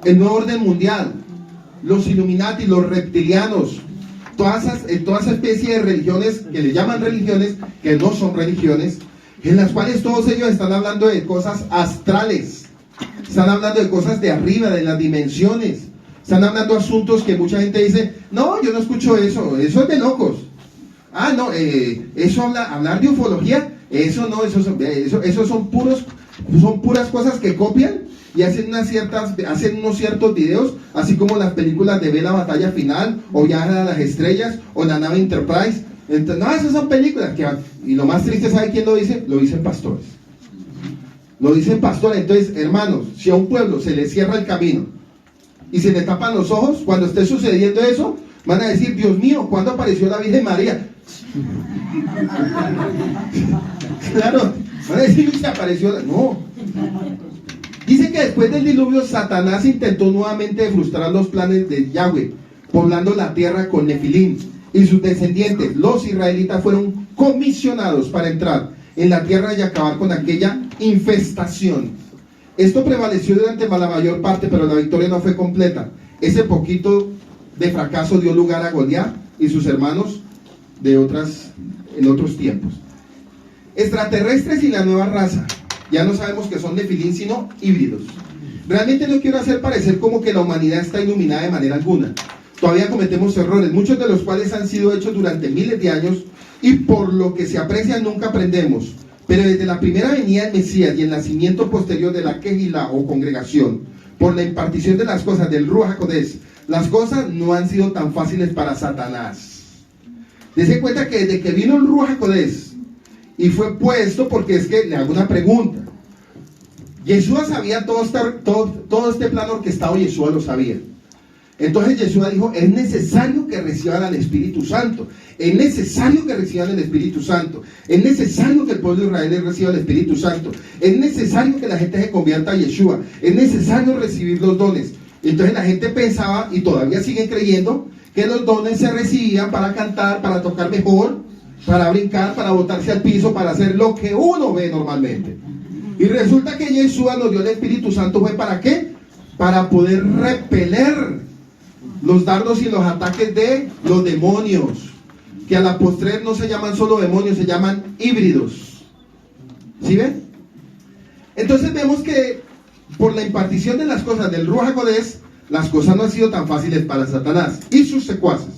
El nuevo orden mundial, los Illuminati, los reptilianos, toda esa especie de religiones que le llaman religiones, que no son religiones, en las cuales todos ellos están hablando de cosas astrales, están hablando de cosas de arriba, de las dimensiones, están hablando de asuntos que mucha gente dice: no, yo no escucho eso es de locos. Ah, no, eso hablar de ufología, eso no, eso son puras cosas que copian y hacen unos ciertos videos, así como las películas de Ve la batalla final, o Viaje a las estrellas, o la nave Enterprise. Entonces, no, esas son películas y lo más triste, ¿sabe quién lo dice? Lo dicen pastores. Lo dicen pastores. Entonces, hermanos, si a un pueblo se le cierra el camino y se le tapan los ojos, cuando esté sucediendo eso, van a decir: Dios mío, ¿cuándo apareció la Virgen María? Claro, van a decir: se apareció no. Dice que después del diluvio, Satanás intentó nuevamente frustrar los planes de Yahweh, poblando la tierra con Nefilim, y sus descendientes, los israelitas, fueron comisionados para entrar en la tierra y acabar con aquella infestación. Esto prevaleció durante la mayor parte, pero la victoria no fue completa. Ese poquito de fracaso dio lugar a Goliat y sus hermanos en otros tiempos. Extraterrestres y la nueva raza. Ya no sabemos que son Nefilim, sino híbridos. Realmente no quiero hacer parecer como que la humanidad está iluminada de manera alguna. Todavía cometemos errores, muchos de los cuales han sido hechos durante miles de años, y por lo que se aprecia nunca aprendemos. Pero desde la primera venida del Mesías y el nacimiento posterior de la Kehilá o congregación, por la impartición de las cosas del Ruach HaKodesh, las cosas no han sido tan fáciles para Satanás. Dese cuenta que desde que vino el Ruach HaKodesh y fue puesto porque es que le hago una pregunta. Yeshua sabía todo este plan orquestado, Yeshua lo sabía. Entonces Yeshua dijo, es necesario que reciban al Espíritu Santo. Es necesario que reciban el Espíritu Santo. Es necesario que el pueblo de Israel reciba el Espíritu Santo. Es necesario que la gente se convierta a Yeshua. Es necesario recibir los dones. Entonces la gente pensaba, y todavía siguen creyendo, que los dones se recibían para cantar, para tocar mejor, para brincar, para botarse al piso, para hacer lo que uno ve normalmente. Y resulta que Yeshua nos dio el Espíritu Santo, ¿fue para qué? Para poder repeler los dardos y los ataques de los demonios, que a la postre no se llaman solo demonios, se llaman híbridos. ¿Sí ven? Entonces vemos que por la impartición de las cosas del Ruach HaKodesh, las cosas no han sido tan fáciles para Satanás y sus secuaces.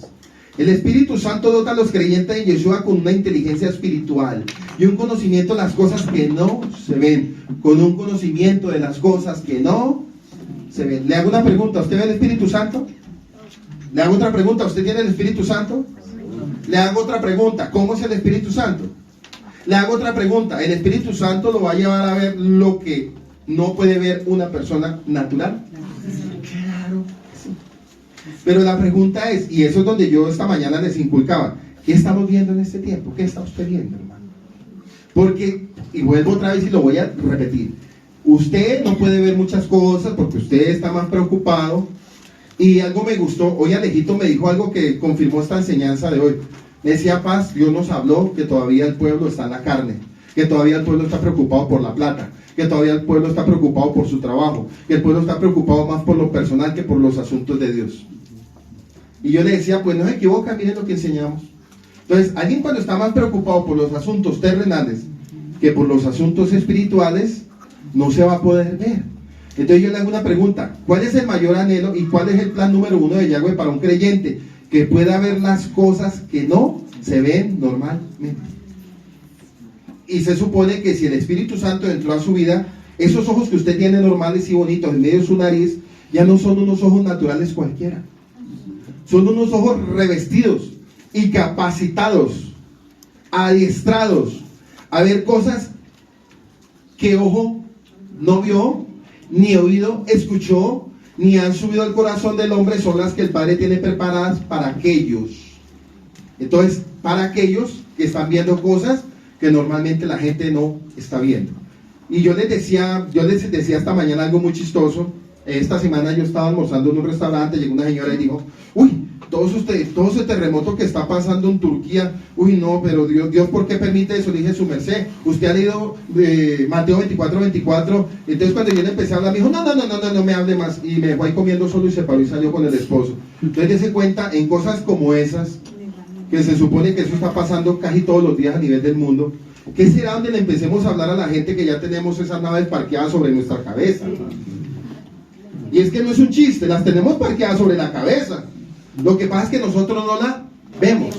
El Espíritu Santo dota a los creyentes en Yeshua con una inteligencia espiritual y un conocimiento de las cosas que no se ven, con un conocimiento de las cosas que no se ven. Le hago una pregunta, ¿usted ve el Espíritu Santo? Le hago otra pregunta, ¿usted tiene el Espíritu Santo? Le hago otra pregunta, ¿cómo es el Espíritu Santo? Le hago otra pregunta, ¿el Espíritu Santo lo va a llevar a ver lo que no puede ver una persona natural? Claro que sí. Pero la pregunta es, y eso es donde yo esta mañana les inculcaba, ¿qué estamos viendo en este tiempo? ¿Qué está usted viendo, hermano? Porque, y vuelvo otra vez y lo voy a repetir, usted no puede ver muchas cosas porque usted está más preocupado. Y algo me gustó, hoy Alejito me dijo algo que confirmó esta enseñanza de hoy. Me decía, Paz, Dios nos habló que todavía el pueblo está en la carne, que todavía el pueblo está preocupado por la plata, que todavía el pueblo está preocupado por su trabajo, que el pueblo está preocupado más por lo personal que por los asuntos de Dios. Y yo le decía, pues no se equivoca, miren lo que enseñamos. Entonces, alguien cuando está más preocupado por los asuntos terrenales que por los asuntos espirituales, no se va a poder ver. Entonces yo le hago una pregunta, ¿cuál es el mayor anhelo y cuál es el plan número 1 de Yahweh para un creyente? Que pueda ver las cosas que no se ven normalmente. Y se supone que si el Espíritu Santo entró a su vida, esos ojos que usted tiene normales y bonitos en medio de su nariz, ya no son unos ojos naturales cualquiera. Son unos ojos revestidos y capacitados, adiestrados a ver cosas que ojo no vio, ni oído escuchó, ni han subido al corazón del hombre, son las que el Padre tiene preparadas para aquellos. Entonces, para aquellos que están viendo cosas que normalmente la gente no está viendo. Y yo les decía esta mañana algo muy chistoso. Esta semana yo estaba almorzando en un restaurante, llegó una señora y dijo, uy, todo ese terremoto que está pasando en Turquía, uy no, pero Dios ¿por qué permite eso? Le dije, su merced, usted ha leído Mateo 24:24, entonces cuando yo le empecé a hablar, me dijo, no me hable más, y me dejó ahí comiendo solo y se paró y salió con el esposo. Entonces dése cuenta, en cosas como esas, que se supone que eso está pasando casi todos los días a nivel del mundo, ¿qué será donde le empecemos a hablar a la gente que ya tenemos esas naves parqueadas sobre nuestra cabeza? Y es que no es un chiste, las tenemos parqueadas sobre la cabeza. Lo que pasa es que nosotros no la vemos.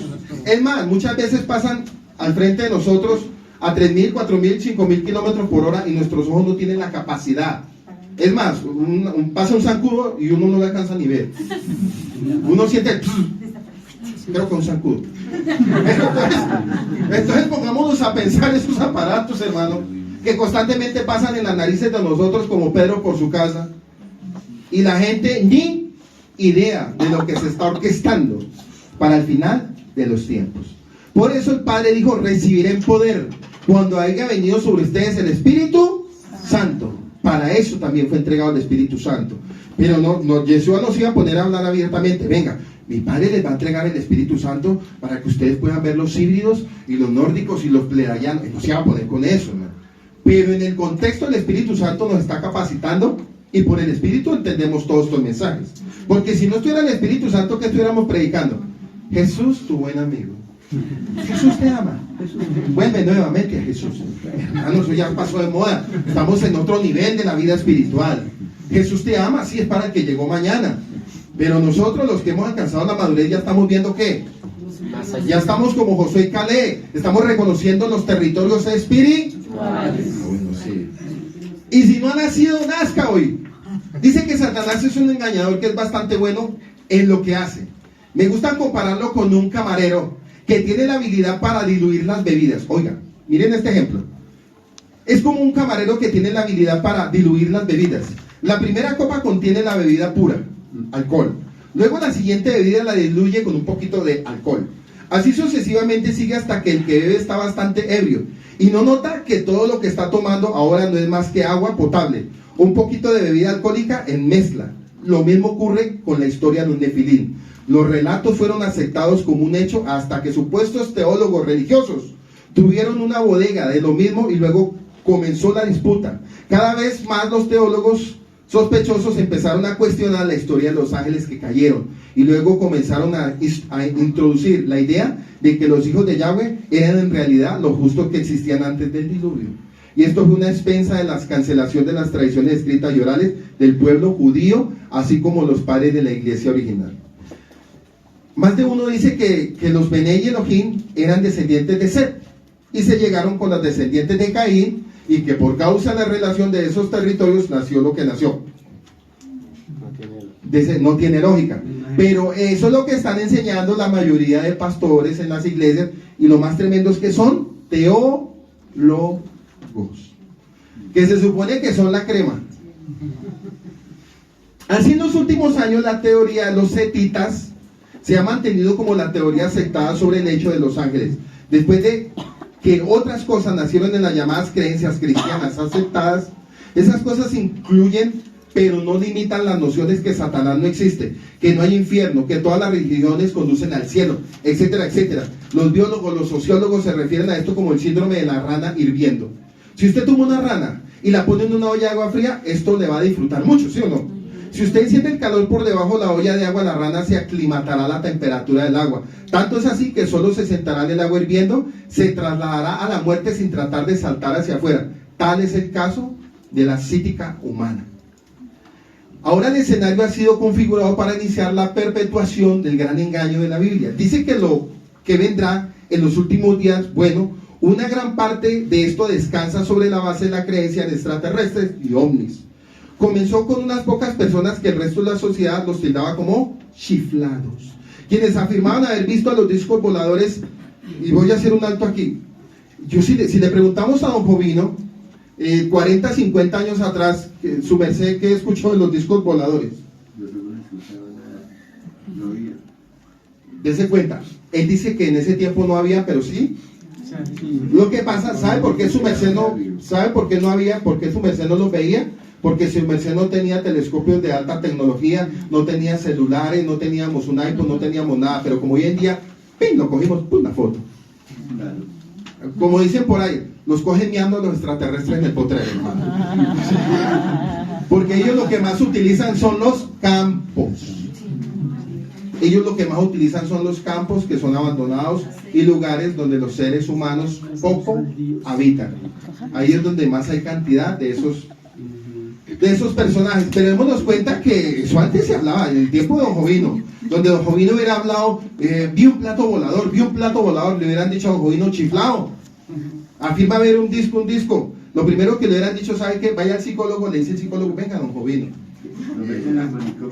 Es más, muchas veces pasan al frente de nosotros a 3.000, 4.000, 5.000 kilómetros por hora y nuestros ojos no tienen la capacidad. Es más, pasa un zancudo y uno no le alcanza ni ver. Uno siente, creo que un zancudo. Entonces pongámonos a pensar esos aparatos, hermano, que constantemente pasan en las narices de nosotros como Pedro por su casa. Y la gente ni idea de lo que se está orquestando para el final de los tiempos. Por eso el Padre dijo, recibirán poder cuando haya venido sobre ustedes el Espíritu Santo. Para eso también fue entregado el Espíritu Santo. Pero no, Yeshua nos iba a poner a hablar abiertamente. Venga, mi Padre les va a entregar el Espíritu Santo para que ustedes puedan ver los híbridos y los nórdicos y los pledayanos. No se va a poner con eso, ¿no? Pero en el contexto el Espíritu Santo nos está capacitando. Y por el Espíritu entendemos todos estos mensajes. Porque si no estuviera el Espíritu Santo, ¿qué estuviéramos predicando? Jesús, tu buen amigo. Jesús te ama. Vuelve nuevamente a Jesús. Hermano, eso ya pasó de moda. Estamos en otro nivel de la vida espiritual. Jesús te ama, sí, es para el que llegó mañana. Pero nosotros, los que hemos alcanzado la madurez, ya estamos viendo ¿qué? Ya estamos como Josué y Caleb. Estamos reconociendo los territorios espirituales. Bueno, sí. Y si no ha nacido, nazca hoy. Dice que Satanás es un engañador que es bastante bueno en lo que hace. Me gusta compararlo con un camarero que tiene la habilidad para diluir las bebidas. Oiga, Miren este ejemplo. Es como un camarero que tiene la habilidad para diluir las bebidas. La primera copa contiene la bebida pura, alcohol. Luego la siguiente bebida la diluye con un poquito de alcohol. Así sucesivamente sigue hasta que el que bebe está bastante ebrio y no nota que todo lo que está tomando ahora no es más que agua potable, un poquito de bebida alcohólica en mezcla. Lo mismo ocurre con la historia de un nefilín. Los relatos fueron aceptados como un hecho hasta que supuestos teólogos religiosos tuvieron una bodega de lo mismo y luego comenzó la disputa. Cada vez más los teólogos sospechosos empezaron a cuestionar la historia de los ángeles que cayeron y luego comenzaron a introducir la idea de que los hijos de Yahweh eran en realidad los justos que existían antes del diluvio. Y esto fue una expensa de la cancelación de las tradiciones escritas y orales del pueblo judío, así como los padres de la iglesia original. Más de uno dice que los Bené y Elohim eran descendientes de Set y se llegaron con las descendientes de Caín, y que por causa de la relación de esos territorios nació lo que nació. No tiene lógica. Pero eso es lo que están enseñando la mayoría de pastores en las iglesias, y lo más tremendo es que son teólogos, que se supone que son la crema. Así en los últimos años la teoría de los setitas se ha mantenido como la teoría aceptada sobre el hecho de los ángeles. Después de que otras cosas nacieron en las llamadas creencias cristianas aceptadas, esas cosas incluyen, pero no limitan las nociones que Satanás no existe, que no hay infierno, que todas las religiones conducen al cielo, etcétera, etcétera. Los biólogos, los sociólogos se refieren a esto como el síndrome de la rana hirviendo. Si usted toma una rana y la pone en una olla de agua fría, esto le va a disfrutar mucho, ¿sí o no? Si usted enciende el calor por debajo de la olla de agua, la rana se aclimatará a la temperatura del agua. Tanto es así que solo se sentará en el agua hirviendo, se trasladará a la muerte sin tratar de saltar hacia afuera. Tal es el caso de la psíquica humana. Ahora el escenario ha sido configurado para iniciar la perpetuación del gran engaño de la Biblia. Dice que lo que vendrá en los últimos días, bueno, una gran parte de esto descansa sobre la base de la creencia en extraterrestres y ovnis. Comenzó con unas pocas personas que el resto de la sociedad los tildaba como chiflados, quienes afirmaban haber visto a los discos voladores. Y voy a hacer un alto aquí. Si le preguntamos a don Jovino 40, 50 años atrás, su merced, ¿qué escuchó de los discos voladores? Yo no escuchaba nada, no había. Dese cuenta, él dice que en ese tiempo no había, pero sí. Lo que pasa, ¿sabe por qué su merced no? ¿Sabe por qué no había? ¿Por qué su merced no los veía? Porque su merced no tenía telescopios de alta tecnología, no tenía celulares, no teníamos un iPhone, no teníamos nada. Pero como hoy en día, ¡ping!, lo cogimos, ¡pum!, una foto. Como dicen por ahí, los cogen miando los extraterrestres en el potrero, hermano. Porque ellos lo que más utilizan son los campos. Ellos lo que más utilizan son los campos que son abandonados y lugares donde los seres humanos poco habitan. Ahí es donde más hay cantidad de esos personajes. Pero démonos cuenta que eso antes se hablaba, en el tiempo de don Jovino, donde don Jovino hubiera hablado, vi un plato volador, le hubieran dicho a don Jovino chiflado. Afirma ver un disco. Lo primero que le hubieran dicho, ¿sabe qué? Vaya al psicólogo, le dice el psicólogo, venga don Jovino.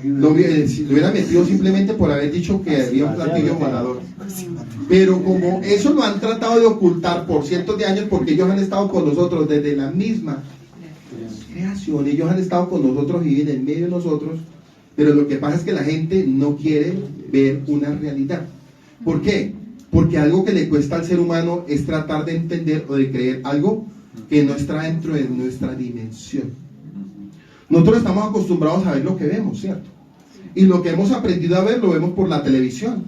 Lo hubieran metido simplemente por haber dicho que había un platillo volador. Pero como eso lo han tratado de ocultar por cientos de años, porque ellos han estado con nosotros desde la misma creación, ellos han estado con nosotros y viven en medio de nosotros, pero lo que pasa es que la gente no quiere ver una realidad. ¿Por qué? Porque algo que le cuesta al ser humano es tratar de entender o de creer algo que no está dentro de nuestra dimensión. Nosotros estamos acostumbrados a ver lo que vemos, ¿cierto? Y lo que hemos aprendido a ver lo vemos por la televisión.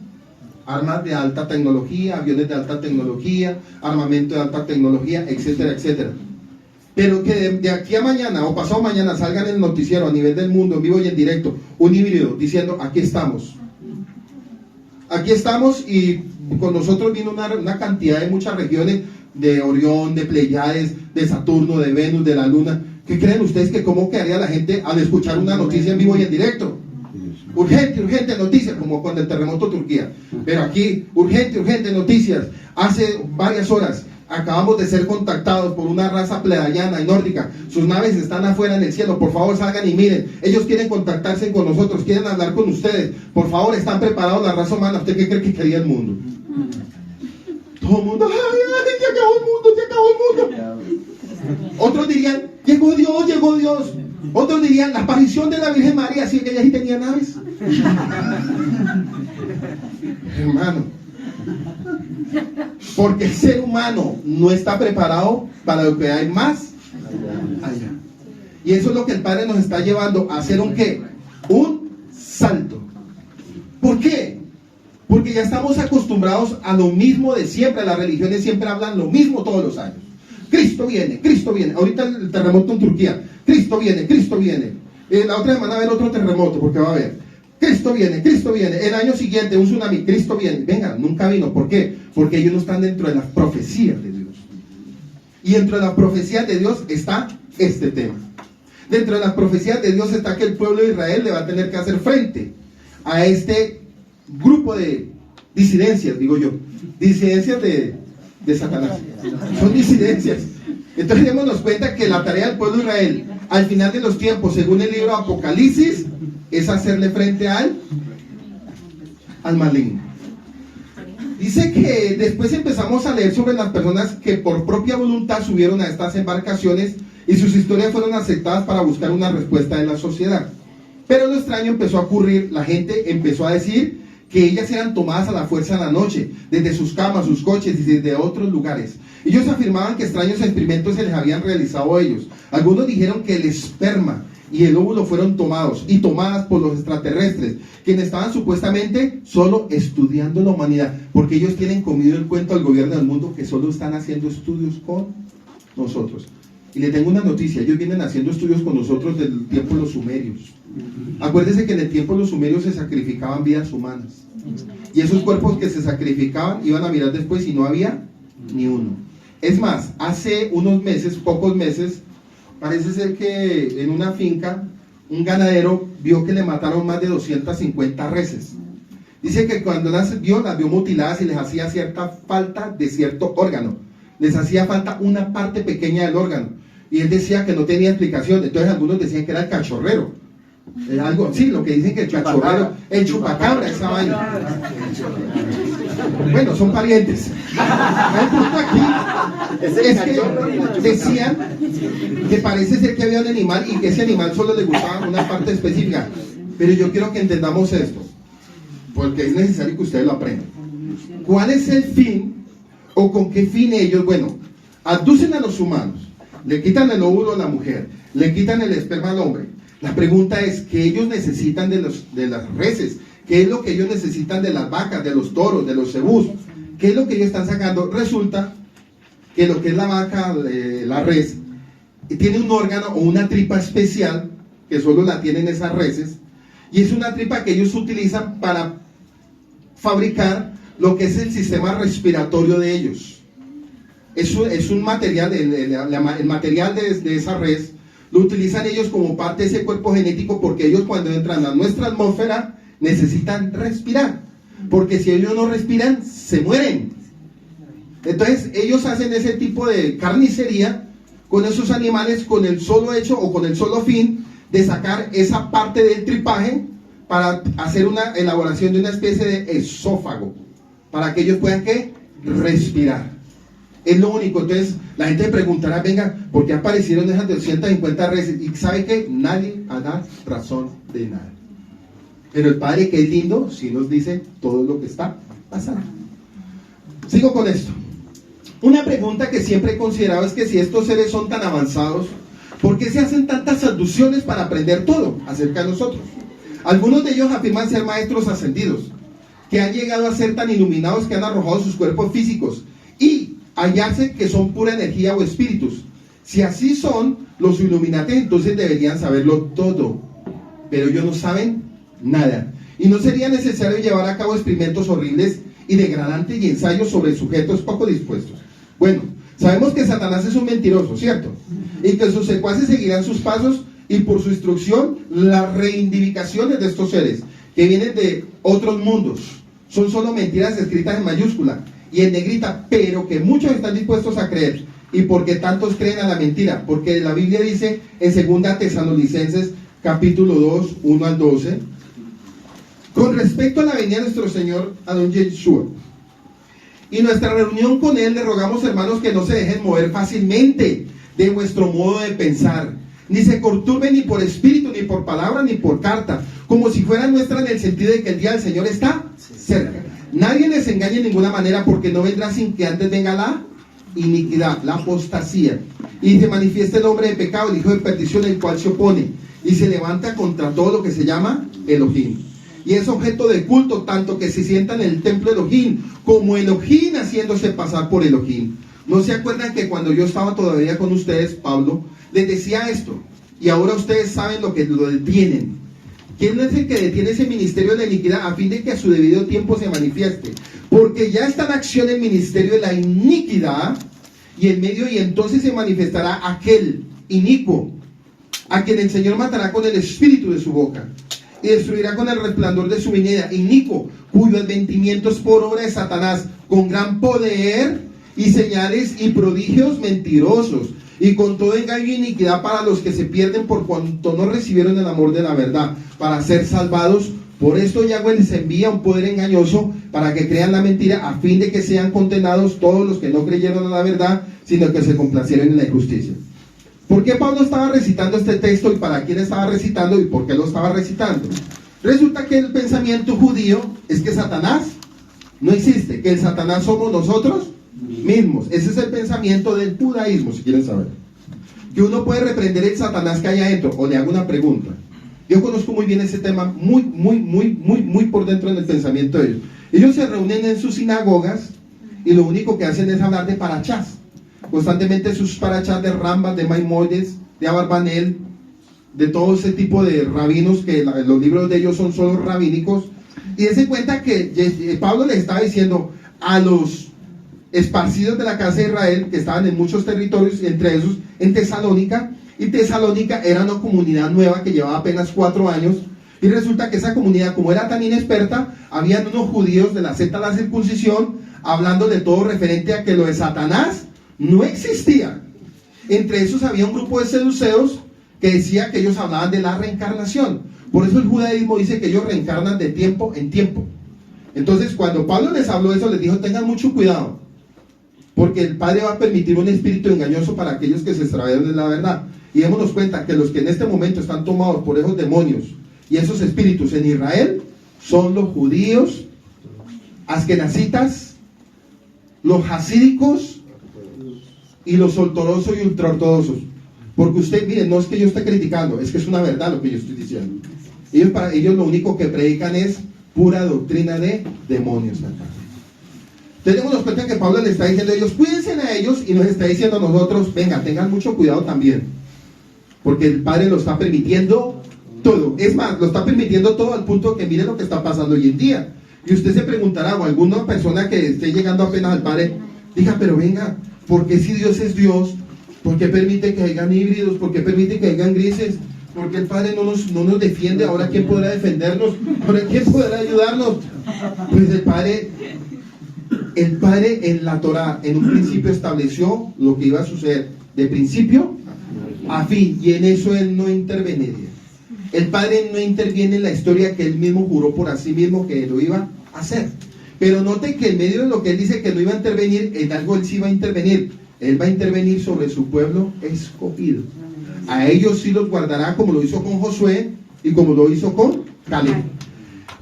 Armas de alta tecnología, aviones de alta tecnología, armamento de alta tecnología, etcétera, etcétera. Pero que de aquí a mañana o pasado mañana salgan en el noticiero a nivel del mundo, en vivo y en directo, un híbrido diciendo, aquí estamos. Aquí estamos, y con nosotros vino una cantidad de muchas regiones, de Orión, de Pleiades, de Saturno, de Venus, de la Luna. ¿Qué creen ustedes que cómo quedaría la gente al escuchar una noticia en vivo y en directo? Urgente noticias, como con el terremoto de Turquía. Pero aquí, urgente noticias. Hace varias horas acabamos de ser contactados por una raza pleiadiana y nórdica. Sus naves están afuera en el cielo. Por favor, salgan y miren. Ellos quieren contactarse con nosotros, quieren hablar con ustedes. Por favor, están preparados la raza humana. ¿Usted qué cree que quería el mundo? Todo el mundo, ay, se acabó el mundo, se acabó el mundo. Otros dirían, llegó Dios, llegó Dios. Otros dirían, la aparición de la Virgen María, sí que ella sí tenía naves. Hermano, porque el ser humano no está preparado para lo que hay más allá. Y eso es lo que el Padre nos está llevando a hacer un ¿qué? Un salto. ¿Por qué? Porque ya estamos acostumbrados a lo mismo de siempre. Las religiones siempre hablan lo mismo todos los años. Cristo viene, Cristo viene. Ahorita el terremoto en Turquía. Cristo viene, Cristo viene. La otra semana va a haber otro terremoto, porque va a haber. Cristo viene, Cristo viene. El año siguiente un tsunami, Cristo viene. Venga, nunca vino. ¿Por qué? Porque ellos no están dentro de las profecías de Dios. Y dentro de las profecías de Dios está este tema. Dentro de las profecías de Dios está que el pueblo de Israel le va a tener que hacer frente a este grupo de disidencias, digo yo. Disidencias de Satanás. Son disidencias. Entonces démonos cuenta que la tarea del pueblo de Israel al final de los tiempos, según el libro Apocalipsis, es hacerle frente al maligno. Dice que después empezamos a leer sobre las personas que por propia voluntad subieron a estas embarcaciones y sus historias fueron aceptadas para buscar una respuesta de la sociedad. Pero lo extraño empezó a ocurrir, la gente empezó a decir que ellas eran tomadas a la fuerza en la noche, desde sus camas, sus coches y desde otros lugares. Ellos afirmaban que extraños experimentos se les habían realizado a ellos. Algunos dijeron que el esperma y el óvulo fueron tomados y tomadas por los extraterrestres, quienes estaban supuestamente solo estudiando la humanidad, porque ellos tienen comido el cuento al gobierno del mundo que solo están haciendo estudios con nosotros. Y le tengo una noticia, ellos vienen haciendo estudios con nosotros desde el tiempo de los sumerios. Acuérdense que en el tiempo de los sumerios se sacrificaban vidas humanas. Y esos cuerpos que se sacrificaban iban a mirar después y no había ni uno. Es más, hace unos meses, pocos meses, parece ser que en una finca un ganadero vio que le mataron más de 250 reses. Dice que cuando las vio mutiladas y les hacía cierta falta de cierto órgano. Les hacía falta una parte pequeña del órgano. Y él decía que no tenía explicación. Entonces algunos decían que era el cachorrero. Algo, sí, lo que dicen que el cachorrero, el chupacabra, esa vaina. Bueno, son parientes. El punto aquí es que decían que parece ser que había un animal y que ese animal solo le gustaba una parte específica. Pero yo quiero que entendamos esto, porque es necesario que ustedes lo aprendan. ¿Cuál es el fin o con qué fin ellos, bueno, abducen a los humanos, le quitan el óvulo a la mujer, le quitan el esperma al hombre? La pregunta es, ¿qué ellos necesitan de las reses? ¿Qué es lo que ellos necesitan de las vacas, de los toros, de los cebús? ¿Qué es lo que ellos están sacando? Resulta que lo que es la vaca, la res, tiene un órgano o una tripa especial, que solo la tienen esas reses, y es una tripa que ellos utilizan para fabricar lo que es el sistema respiratorio de ellos. Es un material, el material de esa res, lo utilizan ellos como parte de ese cuerpo genético, porque ellos cuando entran a nuestra atmósfera necesitan respirar, porque si ellos no respiran se mueren. Entonces ellos hacen ese tipo de carnicería con esos animales con el solo hecho o con el solo fin de sacar esa parte del tripaje para hacer una elaboración de una especie de esófago para que ellos puedan ¿qué? Respirar. Es lo único. Entonces la gente preguntará, venga, ¿por qué aparecieron esas 250 reses? Y sabe que nadie da razón de nada. Pero el Padre, que es lindo, sí nos dice todo lo que está pasando. Sigo con esto. Una pregunta que siempre he considerado es que si estos seres son tan avanzados, ¿por qué se hacen tantas aducciones para aprender todo acerca de nosotros? Algunos de ellos afirman ser maestros ascendidos, que han llegado a ser tan iluminados que han arrojado sus cuerpos físicos y hallarse que son pura energía o espíritus. Si así son los Illuminati, entonces deberían saberlo todo, pero ellos no saben nada. Y no sería necesario llevar a cabo experimentos horribles y degradantes y ensayos sobre sujetos poco dispuestos. Bueno, sabemos que Satanás es un mentiroso, ¿cierto? Y que sus secuaces seguirán sus pasos y por su instrucción las reivindicaciones de estos seres que vienen de otros mundos son solo mentiras escritas en mayúscula y en negrita, pero que muchos están dispuestos a creer. ¿Y por qué tantos creen a la mentira? Porque la Biblia dice en 2 Tesalonicenses capítulo 2, 1 al 12, con respecto a la venida de nuestro Señor Adón Yeshua, Y nuestra reunión con Él, le rogamos, hermanos, que no se dejen mover fácilmente de vuestro modo de pensar, ni se conturben ni por espíritu, ni por palabra, ni por carta, como si fuera nuestra, en el sentido de que el día del Señor está cerca. Nadie les engañe de ninguna manera, porque no vendrá sin que antes venga la iniquidad, la apostasía, y se manifieste el hombre de pecado, el hijo de perdición, el cual se opone y se levanta contra todo lo que se llama Elohim, y es objeto de culto, tanto que se sienta en el templo de Elohim, como Elohim haciéndose pasar por Elohim. ¿No se acuerdan que cuando yo estaba todavía con ustedes, Pablo, les decía esto? Y ahora ustedes saben lo que lo detienen. ¿Quién es el que detiene ese ministerio de la iniquidad a fin de que a su debido tiempo se manifieste? Porque ya está en acción el ministerio de la iniquidad y en medio, y entonces se manifestará aquel inicuo, a quien el Señor matará con el espíritu de su boca y destruirá con el resplandor de su venida, inicuo, cuyo advenimiento es por obra de Satanás, con gran poder y señales y prodigios mentirosos, y con todo engaño e iniquidad para los que se pierden por cuanto no recibieron el amor de la verdad, para ser salvados. Por esto Yahweh les envía un poder engañoso para que crean la mentira, a fin de que sean condenados todos los que no creyeron a la verdad, sino que se complacieron en la injusticia. ¿Por qué Pablo estaba recitando este texto y para quién estaba recitando y por qué lo estaba recitando? Resulta que el pensamiento judío es que Satanás no existe, que el Satanás somos nosotros mismos. Ese es el pensamiento del judaísmo, si quieren saber. Que uno puede reprender el Satanás que hay adentro. O le hago una pregunta. Yo conozco muy bien ese tema, muy por dentro en el pensamiento de ellos. Ellos se reúnen en sus sinagogas y lo único que hacen es hablar de parachás. Constantemente sus parachás de Rambam, de Maimónides, de Abarbanel, de todo ese tipo de rabinos, que los libros de ellos son solo rabínicos. Y dense cuenta que Pablo les estaba diciendo a los esparcidos de la casa de Israel, que estaban en muchos territorios, entre esos en Tesalónica, y Tesalónica era una comunidad nueva que llevaba apenas 4 años, y resulta que esa comunidad, como era tan inexperta, habían unos judíos de la secta de la circuncisión, hablando de todo referente a que lo de Satanás no existía. Entre esos había un grupo de seduceos que decía que ellos hablaban de la reencarnación. Por eso el judaísmo dice que ellos reencarnan de tiempo en tiempo. Entonces, cuando Pablo les habló de eso, les dijo, tengan mucho cuidado, porque el Padre va a permitir un espíritu engañoso para aquellos que se extraviaron de la verdad. Y démonos cuenta que los que en este momento están tomados por esos demonios y esos espíritus en Israel son los judíos, askenazitas, los hasídicos y los ortodoxos y ultraortodoxos. Porque usted, miren, no es que yo esté criticando, es que es una verdad lo que yo estoy diciendo. Para ellos lo único que predican es pura doctrina de demonios. Tenemos cuenta que Pablo le está diciendo a ellos, cuídense a ellos, y nos está diciendo a nosotros, venga, tengan mucho cuidado también, porque el Padre lo está permitiendo todo. Es más, lo está permitiendo todo al punto que miren lo que está pasando hoy en día. Y usted se preguntará, o alguna persona que esté llegando apenas al Padre, diga, pero venga, ¿por qué si Dios es Dios? ¿Por qué permite que hayan híbridos? ¿Por qué permite que hayan grises? ¿Por qué el Padre no nos defiende? ¿Ahora quién podrá defendernos? ¿Ahora quién podrá ayudarnos? Pues el Padre en la Torah, en un principio estableció lo que iba a suceder, de principio a fin, y en eso Él no interveniría. El Padre no interviene en la historia que Él mismo juró por sí mismo que lo iba a hacer. Pero note que en medio de lo que Él dice que no iba a intervenir, en algo Él sí va a intervenir. Él va a intervenir sobre su pueblo escogido. A ellos sí los guardará, como lo hizo con Josué y como lo hizo con Caleb.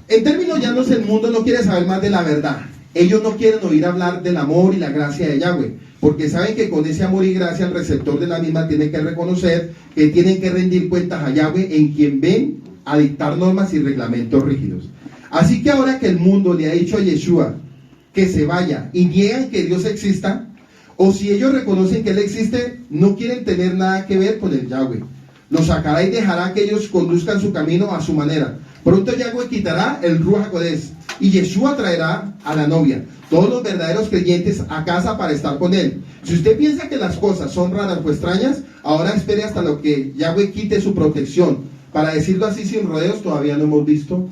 En términos llanos, el mundo no quiere saber más de la verdad. Ellos no quieren oír hablar del amor y la gracia de Yahweh, porque saben que con ese amor y gracia el receptor de la misma tiene que reconocer que tienen que rendir cuentas a Yahweh, en quien ven a dictar normas y reglamentos rígidos. Así que ahora que el mundo le ha dicho a Yeshua que se vaya y niegan que Dios exista, o si ellos reconocen que Él existe, no quieren tener nada que ver con el Yahweh. Los sacará y dejará que ellos conduzcan su camino a su manera. Pronto Yahweh quitará el Ruach HaKodesh y Yeshua traerá a la novia, todos los verdaderos creyentes, a casa para estar con Él. Si usted piensa que las cosas son raras o extrañas, ahora espere hasta lo que Yahweh quite su protección. Para decirlo así sin rodeos, todavía no hemos visto.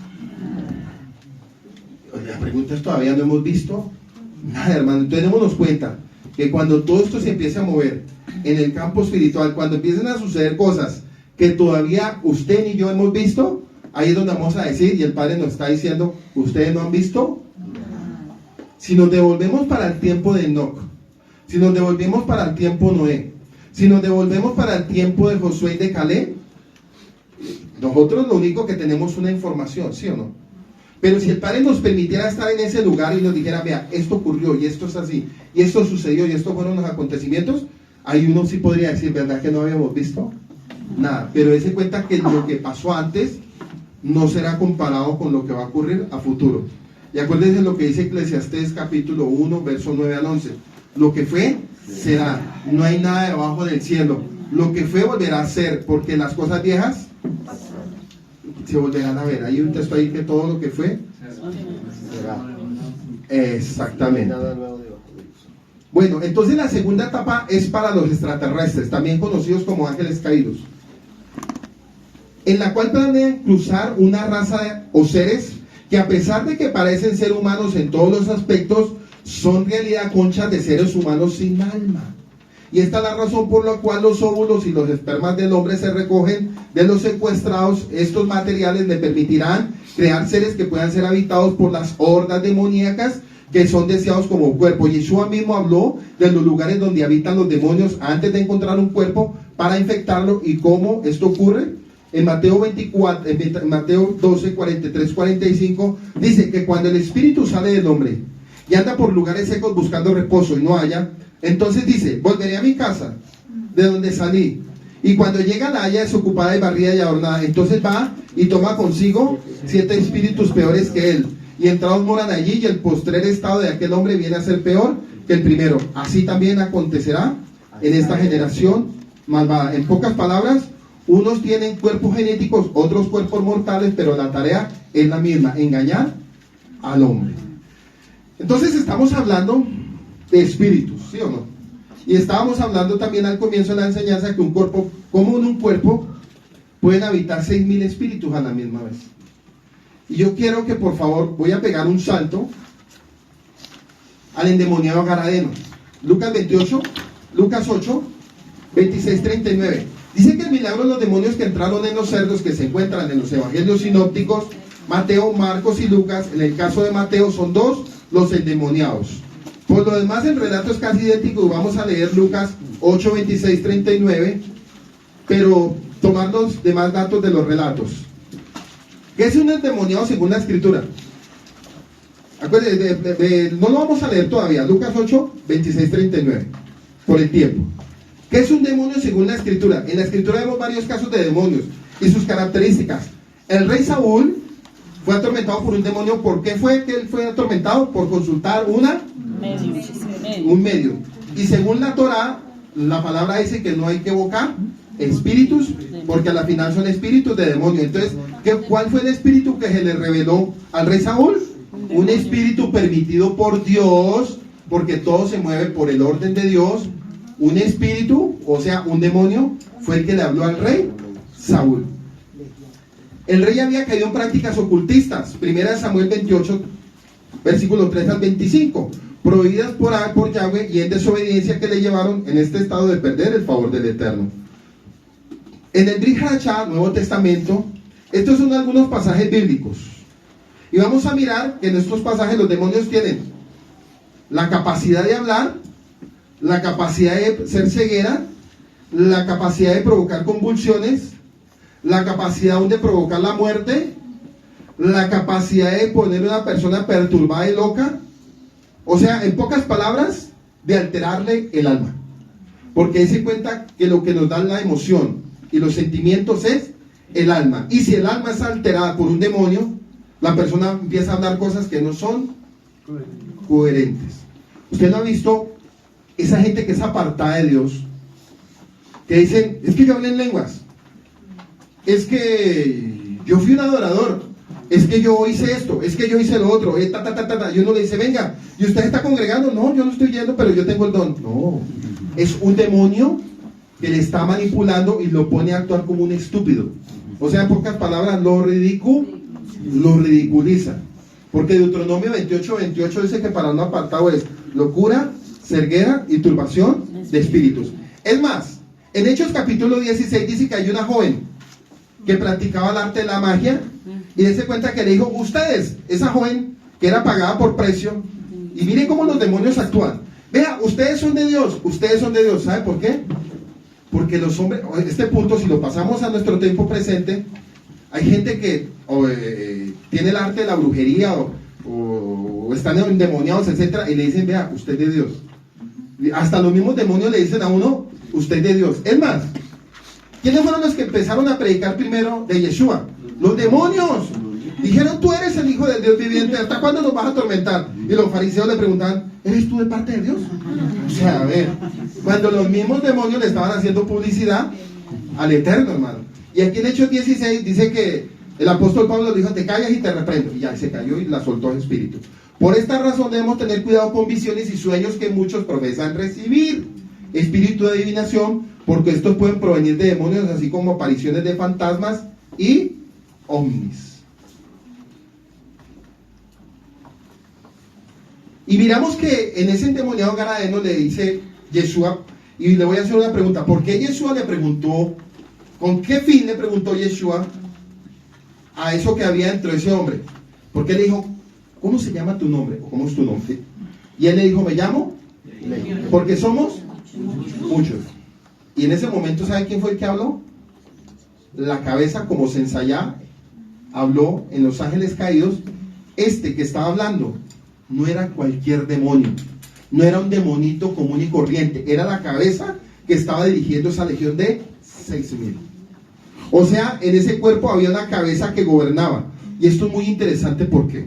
La pregunta es, ¿todavía no hemos visto? Nada, hermano. Entonces démonos cuenta que cuando todo esto se empiece a mover en el campo espiritual, cuando empiecen a suceder cosas que todavía usted ni yo hemos visto, ahí es donde vamos a decir, y el Padre nos está diciendo, ¿ustedes no han visto? Si nos devolvemos para el tiempo de Enoc, si nos devolvemos para el tiempo de Noé, si nos devolvemos para el tiempo de Josué y de Caleb, nosotros lo único que tenemos es una información, ¿sí o no? Pero si el Padre nos permitiera estar en ese lugar y nos dijera, vea, esto ocurrió y esto es así, y esto sucedió y estos fueron los acontecimientos, ahí uno sí podría decir, ¿verdad que no habíamos visto? Nada, pero dése cuenta que lo que pasó antes no será comparado con lo que va a ocurrir a futuro. Y acuérdense lo que dice Eclesiastés capítulo 1, verso 9 al 11. Lo que fue, será. No hay nada debajo del cielo. Lo que fue volverá a ser, porque las cosas viejas se volverán a ver. Hay un texto ahí que todo lo que fue será. Exactamente. Nada nuevo debajo del sol. Bueno, entonces la segunda etapa es para los extraterrestres, también conocidos como ángeles caídos, en la cual planean cruzar una raza o seres que, a pesar de que parecen ser humanos en todos los aspectos, son en realidad conchas de seres humanos sin alma. Y esta es la razón por la cual los óvulos y los espermas del hombre se recogen de los secuestrados. Estos materiales le permitirán crear seres que puedan ser habitados por las hordas demoníacas que son deseados como cuerpo. Yeshua mismo habló de los lugares donde habitan los demonios antes de encontrar un cuerpo para infectarlo. ¿Y cómo esto ocurre? En Mateo 12, 43, 45 dice que cuando el espíritu sale del hombre y anda por lugares secos buscando reposo y no haya, entonces dice, volveré a mi casa de donde salí, y cuando llega la haya desocupada y barrida y adornada, entonces va y toma consigo 7 espíritus peores que él, y entrados moran allí, y el postrer estado de aquel hombre viene a ser peor que el primero. Así también acontecerá en esta generación malvada. En pocas palabras, unos tienen cuerpos genéticos, otros cuerpos mortales, pero la tarea es la misma, engañar al hombre. Entonces estamos hablando de espíritus, ¿sí o no? Y estábamos hablando también al comienzo de la enseñanza que un cuerpo, como en un cuerpo, pueden habitar 6,000 espíritus a la misma vez. Y yo quiero que, por favor, voy a pegar un salto al endemoniado Gadareno. Lucas 8, 26, 39. Dice que el milagro de los demonios que entraron en los cerdos, que se encuentran en los evangelios sinópticos, Mateo, Marcos y Lucas, en el caso de Mateo son 2 los endemoniados. Por lo demás, el relato es casi idéntico, y vamos a leer Lucas 8, 26, 39, pero tomar los demás datos de los relatos. ¿Qué es un endemoniado según la escritura? Acuérdense, no lo vamos a leer todavía, Lucas 8, 26, 39, por el tiempo. ¿Qué es un demonio según la escritura? En la escritura vemos varios casos de demonios y sus características. El rey Saúl fue atormentado por un demonio. ¿Por qué fue que él fue atormentado? Por consultar un medio. Y según la Torá, la palabra dice que no hay que evocar espíritus, porque a la final son espíritus de demonio. Entonces, ¿cuál fue el espíritu que se le reveló al rey Saúl? Un espíritu permitido por Dios, porque todo se mueve por el orden de Dios. Un espíritu, o sea, un demonio, fue el que le habló al rey Saúl. El rey había caído en prácticas ocultistas. 1 Samuel 28, versículo 3 al 25, prohibidas por Yahweh, y en desobediencia que le llevaron en este estado de perder el favor del Eterno. En el Brit Hadashah, Nuevo Testamento, estos son algunos pasajes bíblicos. Y vamos a mirar que en estos pasajes los demonios tienen la capacidad de hablar, la capacidad de ser ceguera, la capacidad de provocar convulsiones, la capacidad aún de provocar la muerte, la capacidad de poner a una persona perturbada y loca, o sea, en pocas palabras, de alterarle el alma. Porque se cuenta que lo que nos da la emoción y los sentimientos es el alma. Y si el alma es alterada por un demonio, la persona empieza a hablar cosas que no son coherentes. ¿Usted no ha visto esa gente que es apartada de Dios? Que dicen, es que yo hablé en lenguas, es que yo fui un adorador, es que yo hice esto, es que yo hice lo otro, y uno le dice, venga, ¿y usted está congregando? No, yo no estoy yendo, pero yo tengo el don. No, es un demonio que le está manipulando y lo pone a actuar como un estúpido. O sea, en pocas palabras, lo ridiculiza. Porque Deuteronomio 28, 28 dice que para un apartado es locura, ceguera y turbación de espíritus. Es más, en Hechos capítulo 16 dice que hay una joven que practicaba el arte de la magia, y dése cuenta que le dijo, ustedes, esa joven que era pagada por precio, Y miren cómo los demonios actúan. Vea, ustedes son de Dios, ¿sabe por qué? Porque los hombres, este punto, si lo pasamos a nuestro tiempo presente, hay gente que tiene el arte de la brujería o están endemoniados, etcétera, y le dicen, vea, usted es de Dios. Hasta los mismos demonios le dicen a uno, usted es de Dios. Es más, ¿quiénes fueron los que empezaron a predicar primero de Yeshua? Los demonios. Dijeron, tú eres el Hijo del Dios viviente, ¿hasta cuándo nos vas a atormentar? Y los fariseos le preguntaban, ¿eres tú de parte de Dios? O sea, a ver, cuando los mismos demonios le estaban haciendo publicidad al Eterno, hermano. Y aquí en Hechos 16 dice que el apóstol Pablo dijo, te callas y te reprendo. Y ya se cayó y la soltó el espíritu. Por esta razón debemos tener cuidado con visiones y sueños que muchos profesan recibir. Espíritu de adivinación, porque estos pueden provenir de demonios, así como apariciones de fantasmas y ovnis. Y miramos que en ese endemoniado garadeno le dice Yeshua, y le voy a hacer una pregunta, ¿por qué Yeshua le preguntó, con qué fin le preguntó Yeshua a eso que había dentro de ese hombre? Porque le dijo, ¿cómo se llama tu nombre? ¿O cómo es tu nombre? Y él le dijo, me llamo Legión, porque somos muchos. Y en ese momento, ¿sabe quién fue el que habló? La cabeza, como se ensayaba, habló en Los Ángeles Caídos. Este que estaba hablando no era cualquier demonio, no era un demonito común y corriente, era la cabeza que estaba dirigiendo esa legión de 6,000. O sea, en ese cuerpo había una cabeza que gobernaba. Y esto es muy interesante, ¿por qué?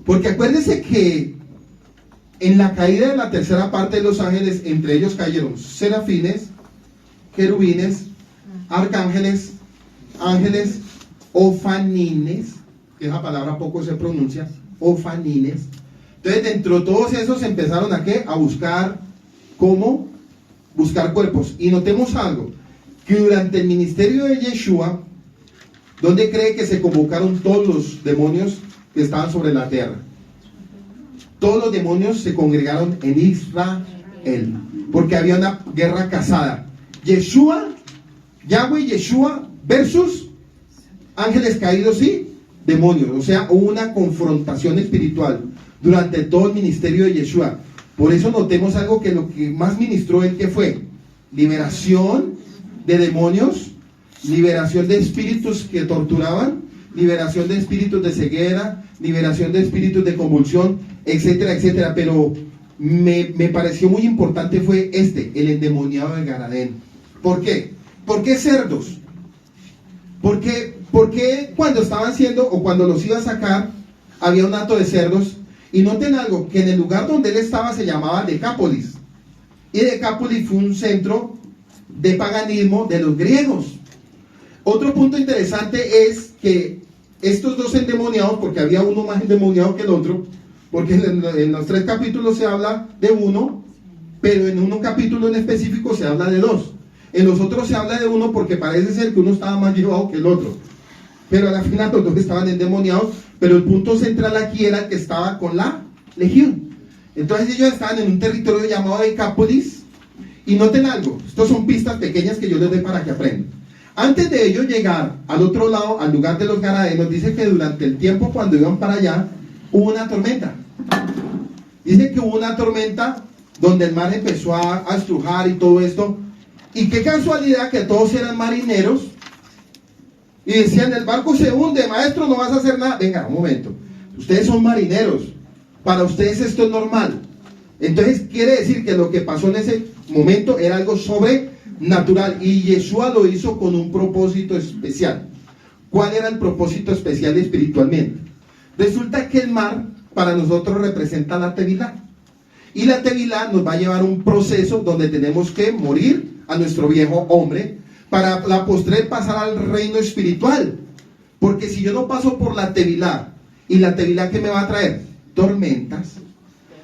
Porque acuérdense que en la caída de la tercera parte de los ángeles, entre ellos cayeron serafines, querubines, arcángeles, ángeles, ofanines, que esa palabra poco se pronuncia, ofanines. Entonces, dentro de todos esos empezaron a ¿qué? A buscar cómo buscar cuerpos. Y notemos algo, que durante el ministerio de Yeshua, ¿dónde cree que se convocaron todos los demonios que estaban sobre la tierra? Todos los demonios se congregaron en Israel, porque había una guerra casada. Yeshua, Yahweh y Yeshua versus ángeles caídos y demonios. O sea, hubo una confrontación espiritual durante todo el ministerio de Yeshua. Por eso notemos algo, que lo que más ministró él, que fue liberación de demonios, liberación de espíritus que torturaban, liberación de espíritus de ceguera, liberación de espíritus de convulsión, etcétera, etcétera. Pero me pareció muy importante fue el endemoniado de Garadeno. ¿Por qué? ¿Por qué cerdos? ¿Por qué cuando estaban haciendo, o cuando los iba a sacar, había un hato de cerdos? Y noten algo, que en el lugar donde él estaba se llamaba Decápolis. Y Decápolis fue un centro de paganismo de los griegos. Otro punto interesante es que estos dos endemoniados, porque había uno más endemoniado que el otro, porque en los 3 capítulos se habla de uno, pero en un capítulo en específico se habla de 2. En los otros se habla de uno porque parece ser que uno estaba más llevado que el otro. Pero a la final los dos estaban endemoniados, pero el punto central aquí era que estaba con la legión. Entonces ellos estaban en un territorio llamado Decápolis. Y noten algo, estos son pistas pequeñas que yo les doy para que aprendan. Antes de ellos llegar al otro lado, al lugar de los garadenos, dice que durante el tiempo cuando iban para allá, hubo una tormenta. Dice que hubo una tormenta donde el mar empezó a estrujar y todo esto. Y qué casualidad que todos eran marineros. Y decían, el barco se hunde, maestro, no vas a hacer nada. Venga, un momento, ustedes son marineros, para ustedes esto es normal. Entonces quiere decir que lo que pasó en ese momento era algo sobrenatural, y Yeshua lo hizo con un propósito especial. ¿Cuál era el propósito especial espiritualmente? Resulta que el mar para nosotros representa la tevilá, y la tevilá nos va a llevar a un proceso donde tenemos que morir a nuestro viejo hombre para la postre pasar al reino espiritual. Porque si yo no paso por la tevilá, ¿y la tevilá qué me va a traer? Tormentas.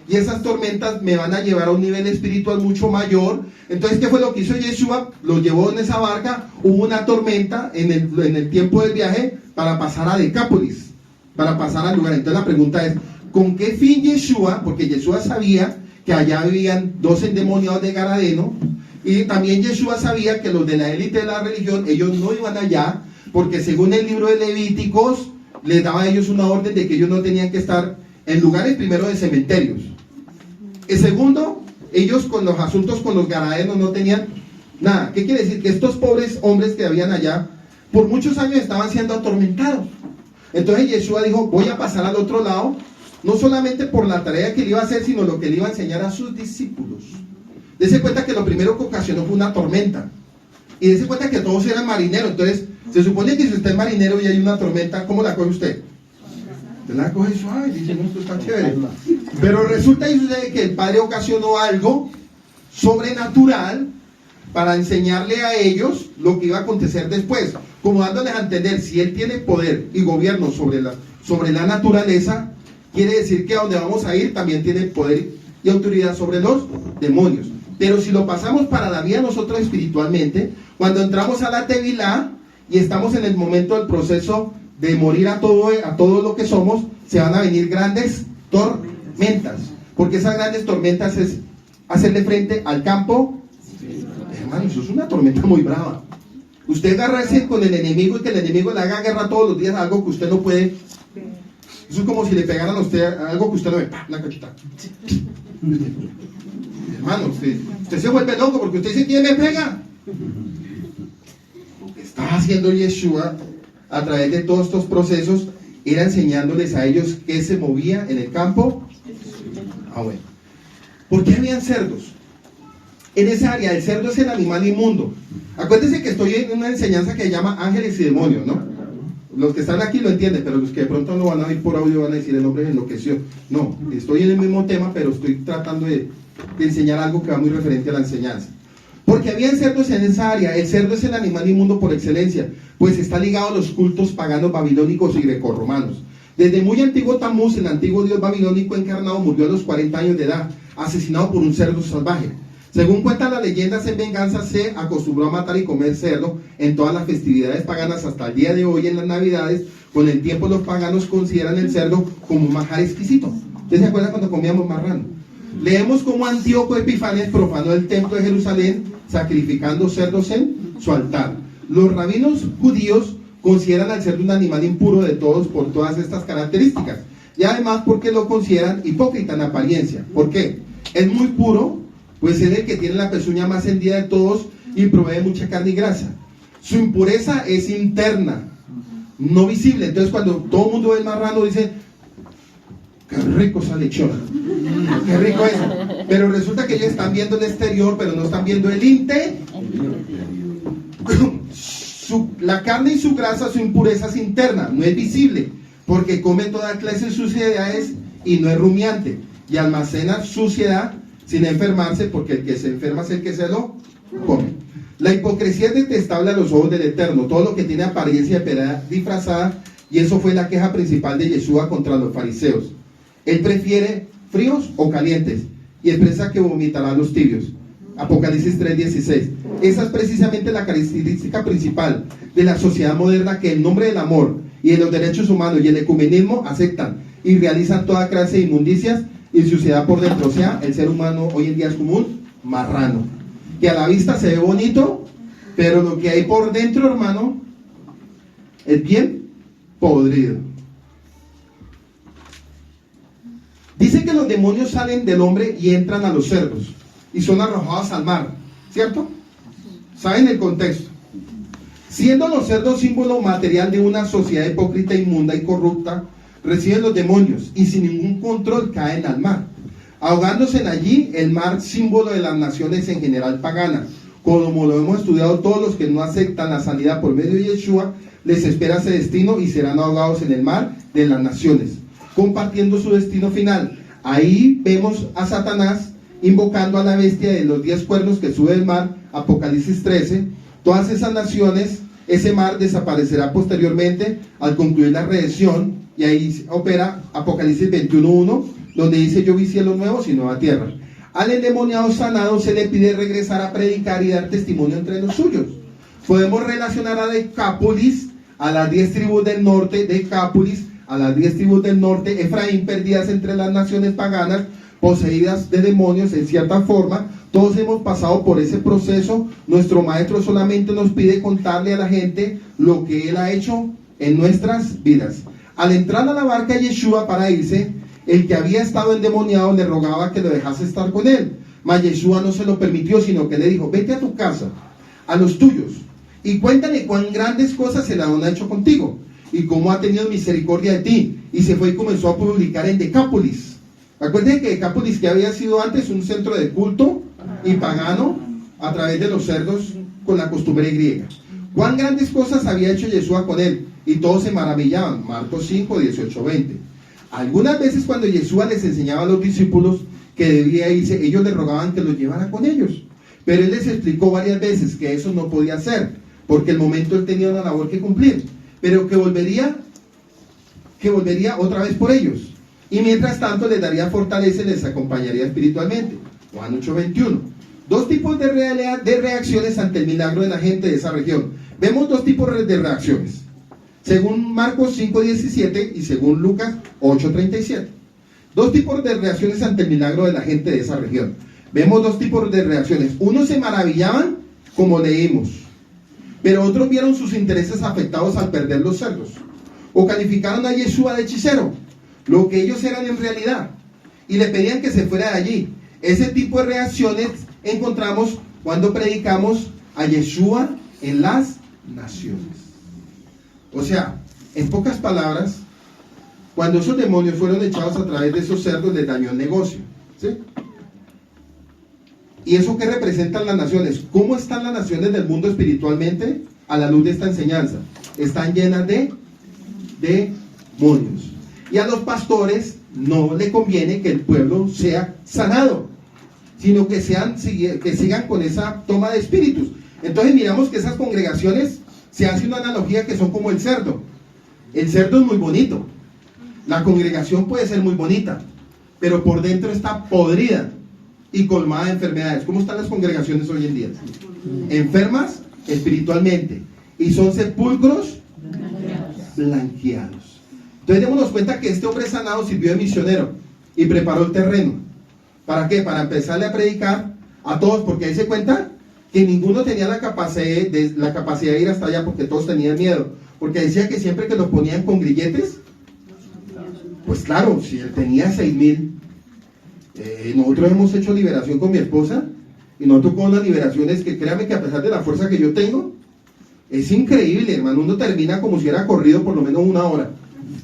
Y esas tormentas me van a llevar a un nivel espiritual mucho mayor. Entonces, ¿qué fue lo que hizo Yeshua? Los llevó en esa barca, hubo una tormenta en el tiempo del viaje para pasar a Decápolis, para pasar al lugar. Entonces la pregunta es, ¿con qué fin Yeshua? Porque Yeshua sabía que allá vivían 2 endemoniados de Garadeno, y también Yeshua sabía que los de la élite de la religión, ellos no iban allá, porque según el libro de Levíticos, les daba a ellos una orden de que ellos no tenían que estar en lugares primero de cementerios. El segundo, ellos con los asuntos con los gadarenos no tenían nada. ¿Qué quiere decir? Que estos pobres hombres que habían allá, por muchos años estaban siendo atormentados. Entonces Yeshua dijo, voy a pasar al otro lado, no solamente por la tarea que le iba a hacer, sino lo que le iba a enseñar a sus discípulos. Dese cuenta que lo primero que ocasionó fue una tormenta. Y dese cuenta que todos eran marineros. Entonces, se supone que si usted es marinero y hay una tormenta, ¿cómo la coge usted? Usted la coge suave, dice, no, esto está chévere. Pero resulta y sucede que el Padre ocasionó algo sobrenatural para enseñarle a ellos lo que iba a acontecer después, como dándoles a entender, si Él tiene poder y gobierno sobre la naturaleza, quiere decir que a donde vamos a ir también tiene poder y autoridad sobre los demonios. Pero si lo pasamos para la vida nosotros espiritualmente, cuando entramos a la Tevilá y estamos en el momento del proceso de morir a todo lo que somos, se van a venir grandes tormentas, porque esas grandes tormentas es hacerle frente al campo. Hermano, eso es una tormenta muy brava. Usted agarrarse con el enemigo y que el enemigo le haga guerra todos los días a algo que usted no puede. Eso es como si le pegaran a usted algo que usted no ve, una cachita. Hermano, usted se vuelve loco porque usted dice, ¿quién me pega? Lo que estaba haciendo Yeshua a través de todos estos procesos era enseñándoles a ellos qué se movía en el campo. Bueno. ¿Por qué habían cerdos? En esa área, el cerdo es el animal inmundo. Acuérdense que estoy en una enseñanza que se llama ángeles y demonios, ¿no? Los que están aquí lo entienden, pero los que de pronto no van a ir por audio van a decir, el hombre se enloqueció. No, estoy en el mismo tema, pero estoy tratando de enseñar algo que va muy referente a la enseñanza. Porque había cerdos en esa área. El cerdo es el animal inmundo por excelencia, pues está ligado a los cultos paganos babilónicos y grecorromanos. Desde muy antiguo Tamuz, el antiguo dios babilónico encarnado, murió a los 40 años de edad, asesinado por un cerdo salvaje. Según cuentan las leyendas, en venganza se acostumbró a matar y comer cerdo en todas las festividades paganas hasta el día de hoy en las navidades. Con el tiempo los paganos consideran el cerdo como un manjar exquisito. ¿Ustedes se acuerdan cuando comíamos marrano? Leemos cómo Antíoco Epifanes profanó el templo de Jerusalén sacrificando cerdos en su altar. Los rabinos judíos consideran al cerdo un animal impuro de todos por todas estas características, y además porque lo consideran hipócrita en apariencia. ¿Por qué? Es muy puro, pues es el que tiene la pezuña más hendida de todos y provee mucha carne y grasa. Su impureza es interna, no visible. Entonces cuando todo el mundo ve el marrano dice, qué rico esa lechona, qué rico eso. Pero resulta que ellos están viendo el exterior, pero no están viendo el interior. La carne y su grasa, su impureza es interna, no es visible, porque come toda clase de suciedades y no es rumiante, y almacena suciedad sin enfermarse, porque el que se enferma es el que se lo come. La hipocresía es detestable a los ojos del Eterno, todo lo que tiene apariencia de piedad disfrazada, y eso fue la queja principal de Yeshua contra los fariseos. Él prefiere fríos o calientes, y expresa que vomitará los tibios. Apocalipsis 3:16. Esa es precisamente la característica principal de la sociedad moderna, que en nombre del amor y de los derechos humanos y el ecumenismo aceptan y realizan toda clase de inmundicias y suciedad por dentro. O sea, el ser humano hoy en día es como un marrano, que a la vista se ve bonito, pero lo que hay por dentro, hermano, es bien podrido. Dice que los demonios salen del hombre y entran a los cerdos y son arrojados al mar, ¿cierto? ¿Saben el contexto? Siendo los cerdos símbolo material de una sociedad hipócrita, inmunda y corrupta, reciben los demonios y sin ningún control caen al mar, ahogándose en allí el mar, símbolo de las naciones en general paganas. Como lo hemos estudiado, todos los que no aceptan la salida por medio de Yeshua, les espera ese destino y serán ahogados en el mar de las naciones, compartiendo su destino final. Ahí vemos a Satanás invocando a la bestia de los 10 cuernos que sube del mar, Apocalipsis 13. Todas esas naciones, ese mar desaparecerá posteriormente al concluir la redención, y ahí opera Apocalipsis 21:1, donde dice, yo vi cielos nuevos y nueva tierra. Al endemoniado sanado se le pide regresar a predicar y dar testimonio entre los suyos. Podemos relacionar a Decápolis, a las 10 tribus del norte, Decápolis, a las 10 tribus del norte, Efraín, perdidas entre las naciones paganas, poseídas de demonios en cierta forma. Todos hemos pasado por ese proceso. Nuestro maestro solamente nos pide contarle a la gente lo que él ha hecho en nuestras vidas. Al entrar a la barca Yeshua para irse, el que había estado endemoniado le rogaba que lo dejase estar con él. Mas Yeshua no se lo permitió, sino que le dijo: vete a tu casa, a los tuyos, y cuéntale cuán grandes cosas el Adón ha hecho contigo, y cómo ha tenido misericordia de ti. Y se fue y comenzó a publicar en Decápolis. Acuérdense que Decápolis, que había sido antes un centro de culto y pagano, a través de los cerdos, con la costumbre griega. Cuán grandes cosas había hecho Yeshua con él, y todos se maravillaban. Marcos 5, 18, 20. Algunas veces cuando Yeshua les enseñaba a los discípulos que debía irse, ellos le rogaban que los llevara con ellos. Pero él les explicó varias veces que eso no podía ser, porque el momento él tenía una labor que cumplir, pero que volvería otra vez por ellos. Y mientras tanto les daría fortaleza y les acompañaría espiritualmente. Juan 8, 21. Dos tipos de reacciones ante el milagro de la gente de esa región. Vemos dos tipos de reacciones, según Marcos 5:17 y según Lucas 8:37. Dos tipos de reacciones ante el milagro de la gente de esa región. Vemos dos tipos de reacciones. Unos se maravillaban, como leímos, pero otros vieron sus intereses afectados al perder los cerdos, o calificaron a Yeshua de hechicero, lo que ellos eran en realidad, y le pedían que se fuera de allí. Ese tipo de reacciones encontramos cuando predicamos a Yeshua en las naciones. O sea, en pocas palabras, cuando esos demonios fueron echados a través de esos cerdos, les dañó el negocio, ¿sí? ¿Y eso qué representan las naciones? ¿Cómo están las naciones del mundo espiritualmente a la luz de esta enseñanza? Están llenas de demonios. Y a los pastores no le conviene que el pueblo sea sanado, sino que sigan con esa toma de espíritus. Entonces miramos que esas congregaciones, se hace una analogía que son como el cerdo. El cerdo es muy bonito, la congregación puede ser muy bonita, pero por dentro está podrida y colmada de enfermedades. ¿Cómo están las congregaciones hoy en día? Enfermas espiritualmente, y son sepulcros blanqueados. Entonces démonos cuenta que este hombre sanado sirvió de misionero y preparó el terreno. ¿Para qué? Para empezarle a predicar a todos, porque ahí se cuenta que ninguno tenía la capacidad de ir hasta allá, porque todos tenían miedo, porque decía que siempre que lo ponían con grilletes, pues claro, si él tenía 6,000, nosotros hemos hecho liberación con mi esposa, y nosotros con las liberaciones que, créame que a pesar de la fuerza que yo tengo, es increíble, hermano. Uno termina como si hubiera corrido por lo menos 1 hora,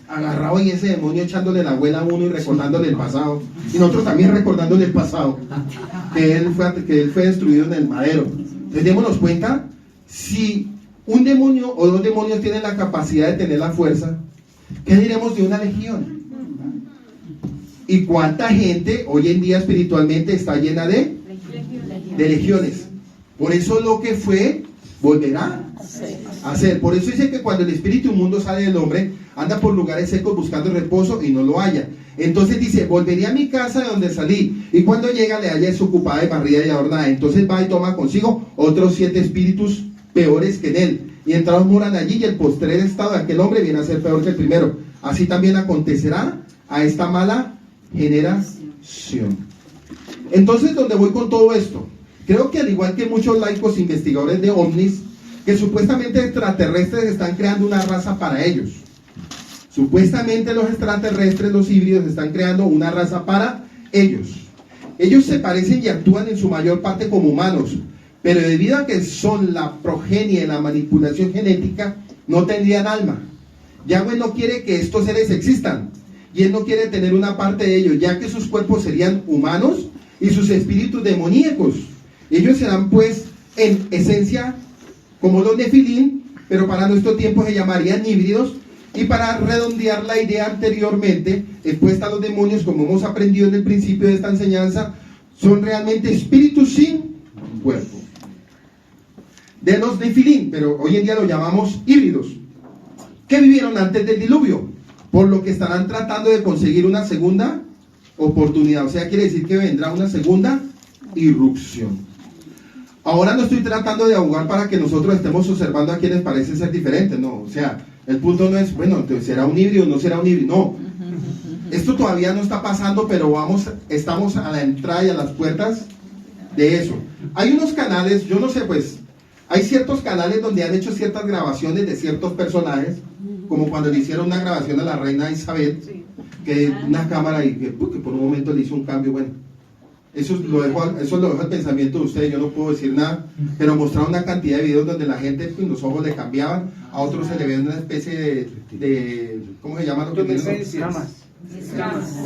agarrado en ese demonio, echándole la abuela a uno y recordándole el pasado, y nosotros también recordándole el pasado, que él fue destruido en el madero. Entonces démonos cuenta, si un demonio o 2 demonios tienen la capacidad de tener la fuerza, ¿qué diremos de una legión? ¿Y cuánta gente hoy en día espiritualmente está llena de legiones? Por eso lo que fue, volverá a ser. Por eso dice que cuando el espíritu inmundo sale del hombre, anda por lugares secos buscando reposo y no lo halla. Entonces dice: volveré a mi casa de donde salí, y cuando llega le halla desocupada y barrida y adornada. Entonces va y toma consigo otros 7 espíritus peores que en él, y entrados moran allí, y el postrer estado de aquel hombre viene a ser peor que el primero. Así también acontecerá a esta mala generación. Entonces, ¿dónde voy con todo esto? Creo que al igual que muchos laicos investigadores de ovnis, que supuestamente extraterrestres están creando una raza para ellos. Supuestamente los extraterrestres, los híbridos, están creando una raza para ellos. Ellos se parecen y actúan en su mayor parte como humanos, pero debido a que son la progenie de la manipulación genética, no tendrían alma. Yahweh no quiere que estos seres existan, y Él no quiere tener una parte de ellos, ya que sus cuerpos serían humanos y sus espíritus demoníacos. Ellos serán pues en esencia como los Nefilim, pero para nuestro tiempo se llamarían híbridos. Y para redondear la idea anteriormente expuesta a los demonios, como hemos aprendido en el principio de esta enseñanza, son realmente espíritus sin cuerpo de los Nefilim, pero hoy en día lo llamamos híbridos, que vivieron antes del diluvio, por lo que estarán tratando de conseguir una segunda oportunidad. O sea, quiere decir que vendrá una segunda irrupción. Ahora no estoy tratando de abogar para que nosotros estemos observando a quienes parecen ser diferentes, no. O sea, el punto no es, bueno, ¿será un híbrido o no será un híbrido? No. Esto todavía no está pasando, pero estamos a la entrada y a las puertas de eso. Hay unos canales, yo no sé, pues, Hay ciertos canales donde han hecho ciertas grabaciones de ciertos personajes, como cuando le hicieron una grabación a la reina Isabel, que una cámara y que por un momento le hizo un cambio. Bueno, eso lo dejo al pensamiento de ustedes, yo no puedo decir nada, pero mostraron una cantidad de videos donde la gente, pues, los ojos le cambiaban, a otros se le ve una especie de ¿cómo se llama lo que tienen?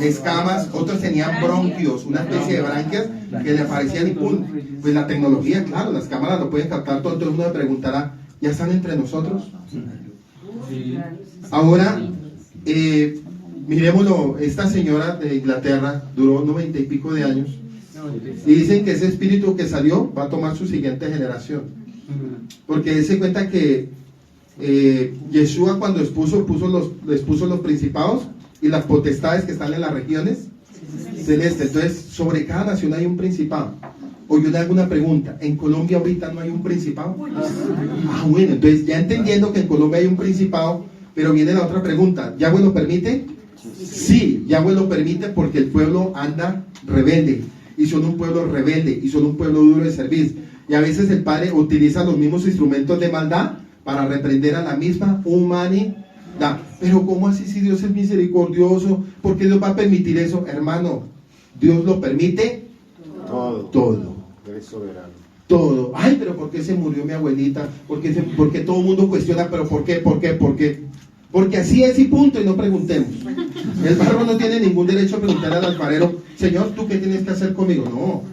Escamas, otros tenían bronquios, una especie de branquias que le aparecían y pum. Pues la tecnología, claro, las cámaras lo pueden captar todo. Entonces uno me preguntará, ¿ya están entre nosotros? Ahora, miremoslo, esta señora de Inglaterra duró 90 y pico de años y dicen que ese espíritu que salió va a tomar su siguiente generación, porque se cuenta que Yeshua cuando les puso los principados y las potestades que están en las regiones celestes. Entonces, sobre cada nación hay un principado. O yo le hago una pregunta, ¿en Colombia ahorita no hay un principado? Bueno, entonces ya entendiendo que en Colombia hay un principado, pero viene la otra pregunta, ¿Yahweh lo permite? Sí, Yahweh lo permite porque el pueblo anda rebelde, y son un pueblo rebelde, y son un pueblo duro de servir, y a veces el Padre utiliza los mismos instrumentos de maldad para reprender a la misma humanidad. Pero ¿cómo así si Dios es misericordioso? ¿Por qué Dios va a permitir eso? Hermano, Dios lo permite todo. Eres soberano. Todo. Ay, pero ¿por qué se murió mi abuelita? ¿Por qué todo el mundo cuestiona? ¿Pero por qué? Porque así es y punto, y no preguntemos. El barro no tiene ningún derecho a preguntarle al alfarero, Señor, ¿tú qué tienes que hacer conmigo? No.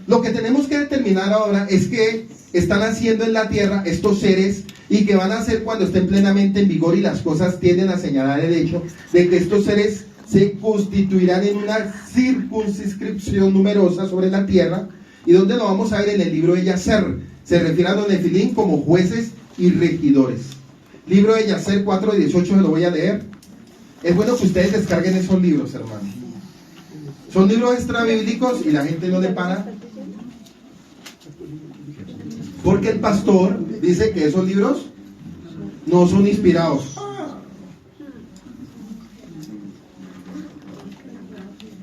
Lo que tenemos que determinar ahora es que están haciendo en la tierra estos seres y que van a hacer cuando estén plenamente en vigor, y las cosas tienden a señalar el hecho de que estos seres se constituirán en una circunscripción numerosa sobre la tierra. ¿Y dónde lo vamos a ver? En el libro de Yacer. Se refiere a los Nefilín como jueces y regidores. Libro de Yacer 4:18, se lo voy a leer. Es bueno que ustedes descarguen esos libros, hermano. Son libros extrabíblicos y la gente no le para, porque el pastor dice que esos libros no son inspirados.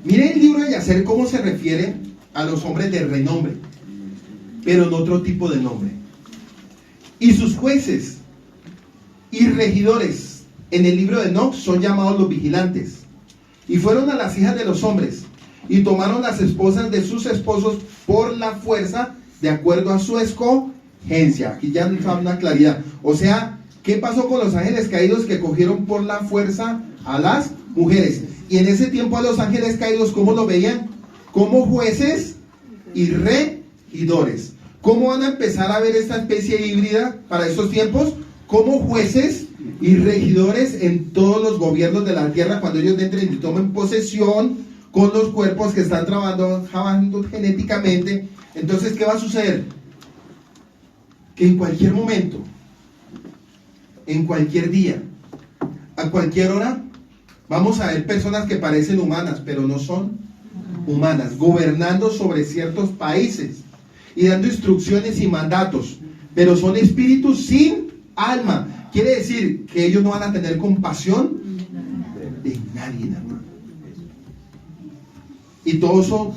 Miren el libro de Yacer cómo se refiere a los hombres de renombre, pero en otro tipo de nombre. Y sus jueces y regidores en el libro de Enoc son llamados los vigilantes. Y fueron a las hijas de los hombres y tomaron las esposas de sus esposos por la fuerza, de acuerdo a su escogencia. Aquí ya nos da una claridad. O sea, ¿qué pasó con los ángeles caídos que cogieron por la fuerza a las mujeres? Y en ese tiempo a los ángeles caídos, ¿cómo lo veían? Como jueces y regidores. ¿Cómo van a empezar a ver esta especie híbrida para estos tiempos? Como jueces y regidores en todos los gobiernos de la tierra, cuando ellos entren y tomen posesión con los cuerpos que están trabajando genéticamente. Entonces, ¿qué va a suceder? Que en cualquier momento, en cualquier día, a cualquier hora, vamos a ver personas que parecen humanas, pero no son humanas, gobernando sobre ciertos países y dando instrucciones y mandatos, pero son espíritus sin alma. Quiere decir que ellos no van a tener compasión de nadie, hermano. Y todo eso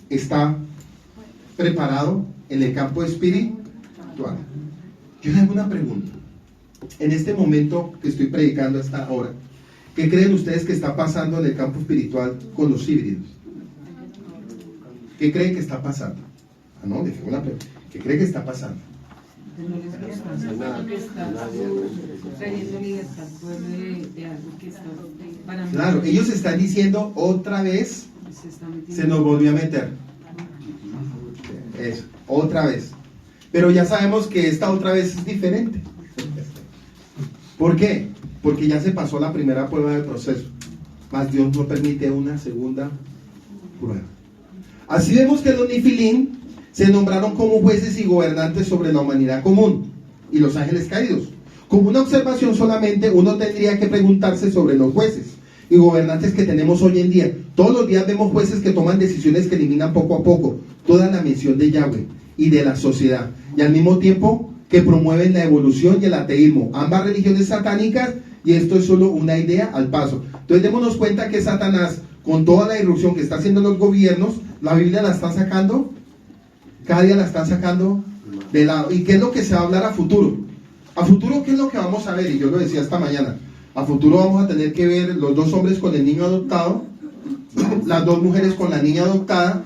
está preparado en el campo espiritual. Yo le hago una pregunta. En este momento que estoy predicando hasta ahora, ¿qué creen ustedes que está pasando en el campo espiritual con los híbridos? ¿Qué creen que está pasando? No, le tengo una pregunta. ¿Qué creen que está pasando? Claro, ellos están diciendo otra vez, se nos volvió a meter. Eso, otra vez. Pero ya sabemos que esta otra vez es diferente. ¿Por qué? Porque ya se pasó la primera prueba del proceso, mas Dios no permite una segunda prueba. Así vemos que los Nefilín se nombraron como jueces y gobernantes sobre la humanidad común y los ángeles caídos. Como una observación solamente, uno tendría que preguntarse sobre los jueces y gobernantes que tenemos hoy en día. Todos los días vemos jueces que toman decisiones que eliminan poco a poco toda la misión de Yahweh y de la sociedad, y al mismo tiempo que promueven la evolución y el ateísmo, ambas religiones satánicas, y esto es solo una idea al paso. Entonces démonos cuenta que Satanás, con toda la irrupción que está haciendo los gobiernos, la Biblia la está sacando, cada día la están sacando de lado. ¿Y qué es lo que se va a hablar a futuro? A futuro, ¿qué es lo que vamos a ver? Y yo lo decía esta mañana. A futuro vamos a tener que ver los dos hombres con el niño adoptado, las dos mujeres con la niña adoptada.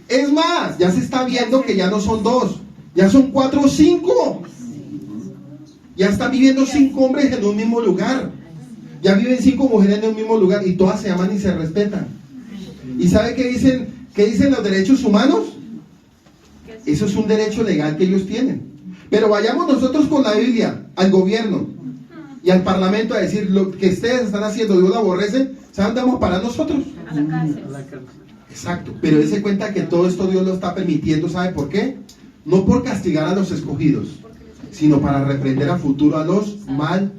Es más, ya se está viendo que ya no son dos, ya son 4 o 5. Ya están viviendo 5 hombres en un mismo lugar. Ya viven 5 mujeres en un mismo lugar y todas se aman y se respetan. ¿Y sabe qué dicen los derechos humanos? Eso es un derecho legal que ellos tienen. Pero vayamos nosotros con la Biblia al gobierno y al parlamento a decir lo que ustedes están haciendo, Dios lo aborrece. ¿Saben dónde vamos para nosotros? A la cárcel. Exacto, pero dése cuenta que todo esto Dios lo está permitiendo. ¿Sabe por qué? No por castigar a los escogidos, sino para reprender a futuro a los malvados.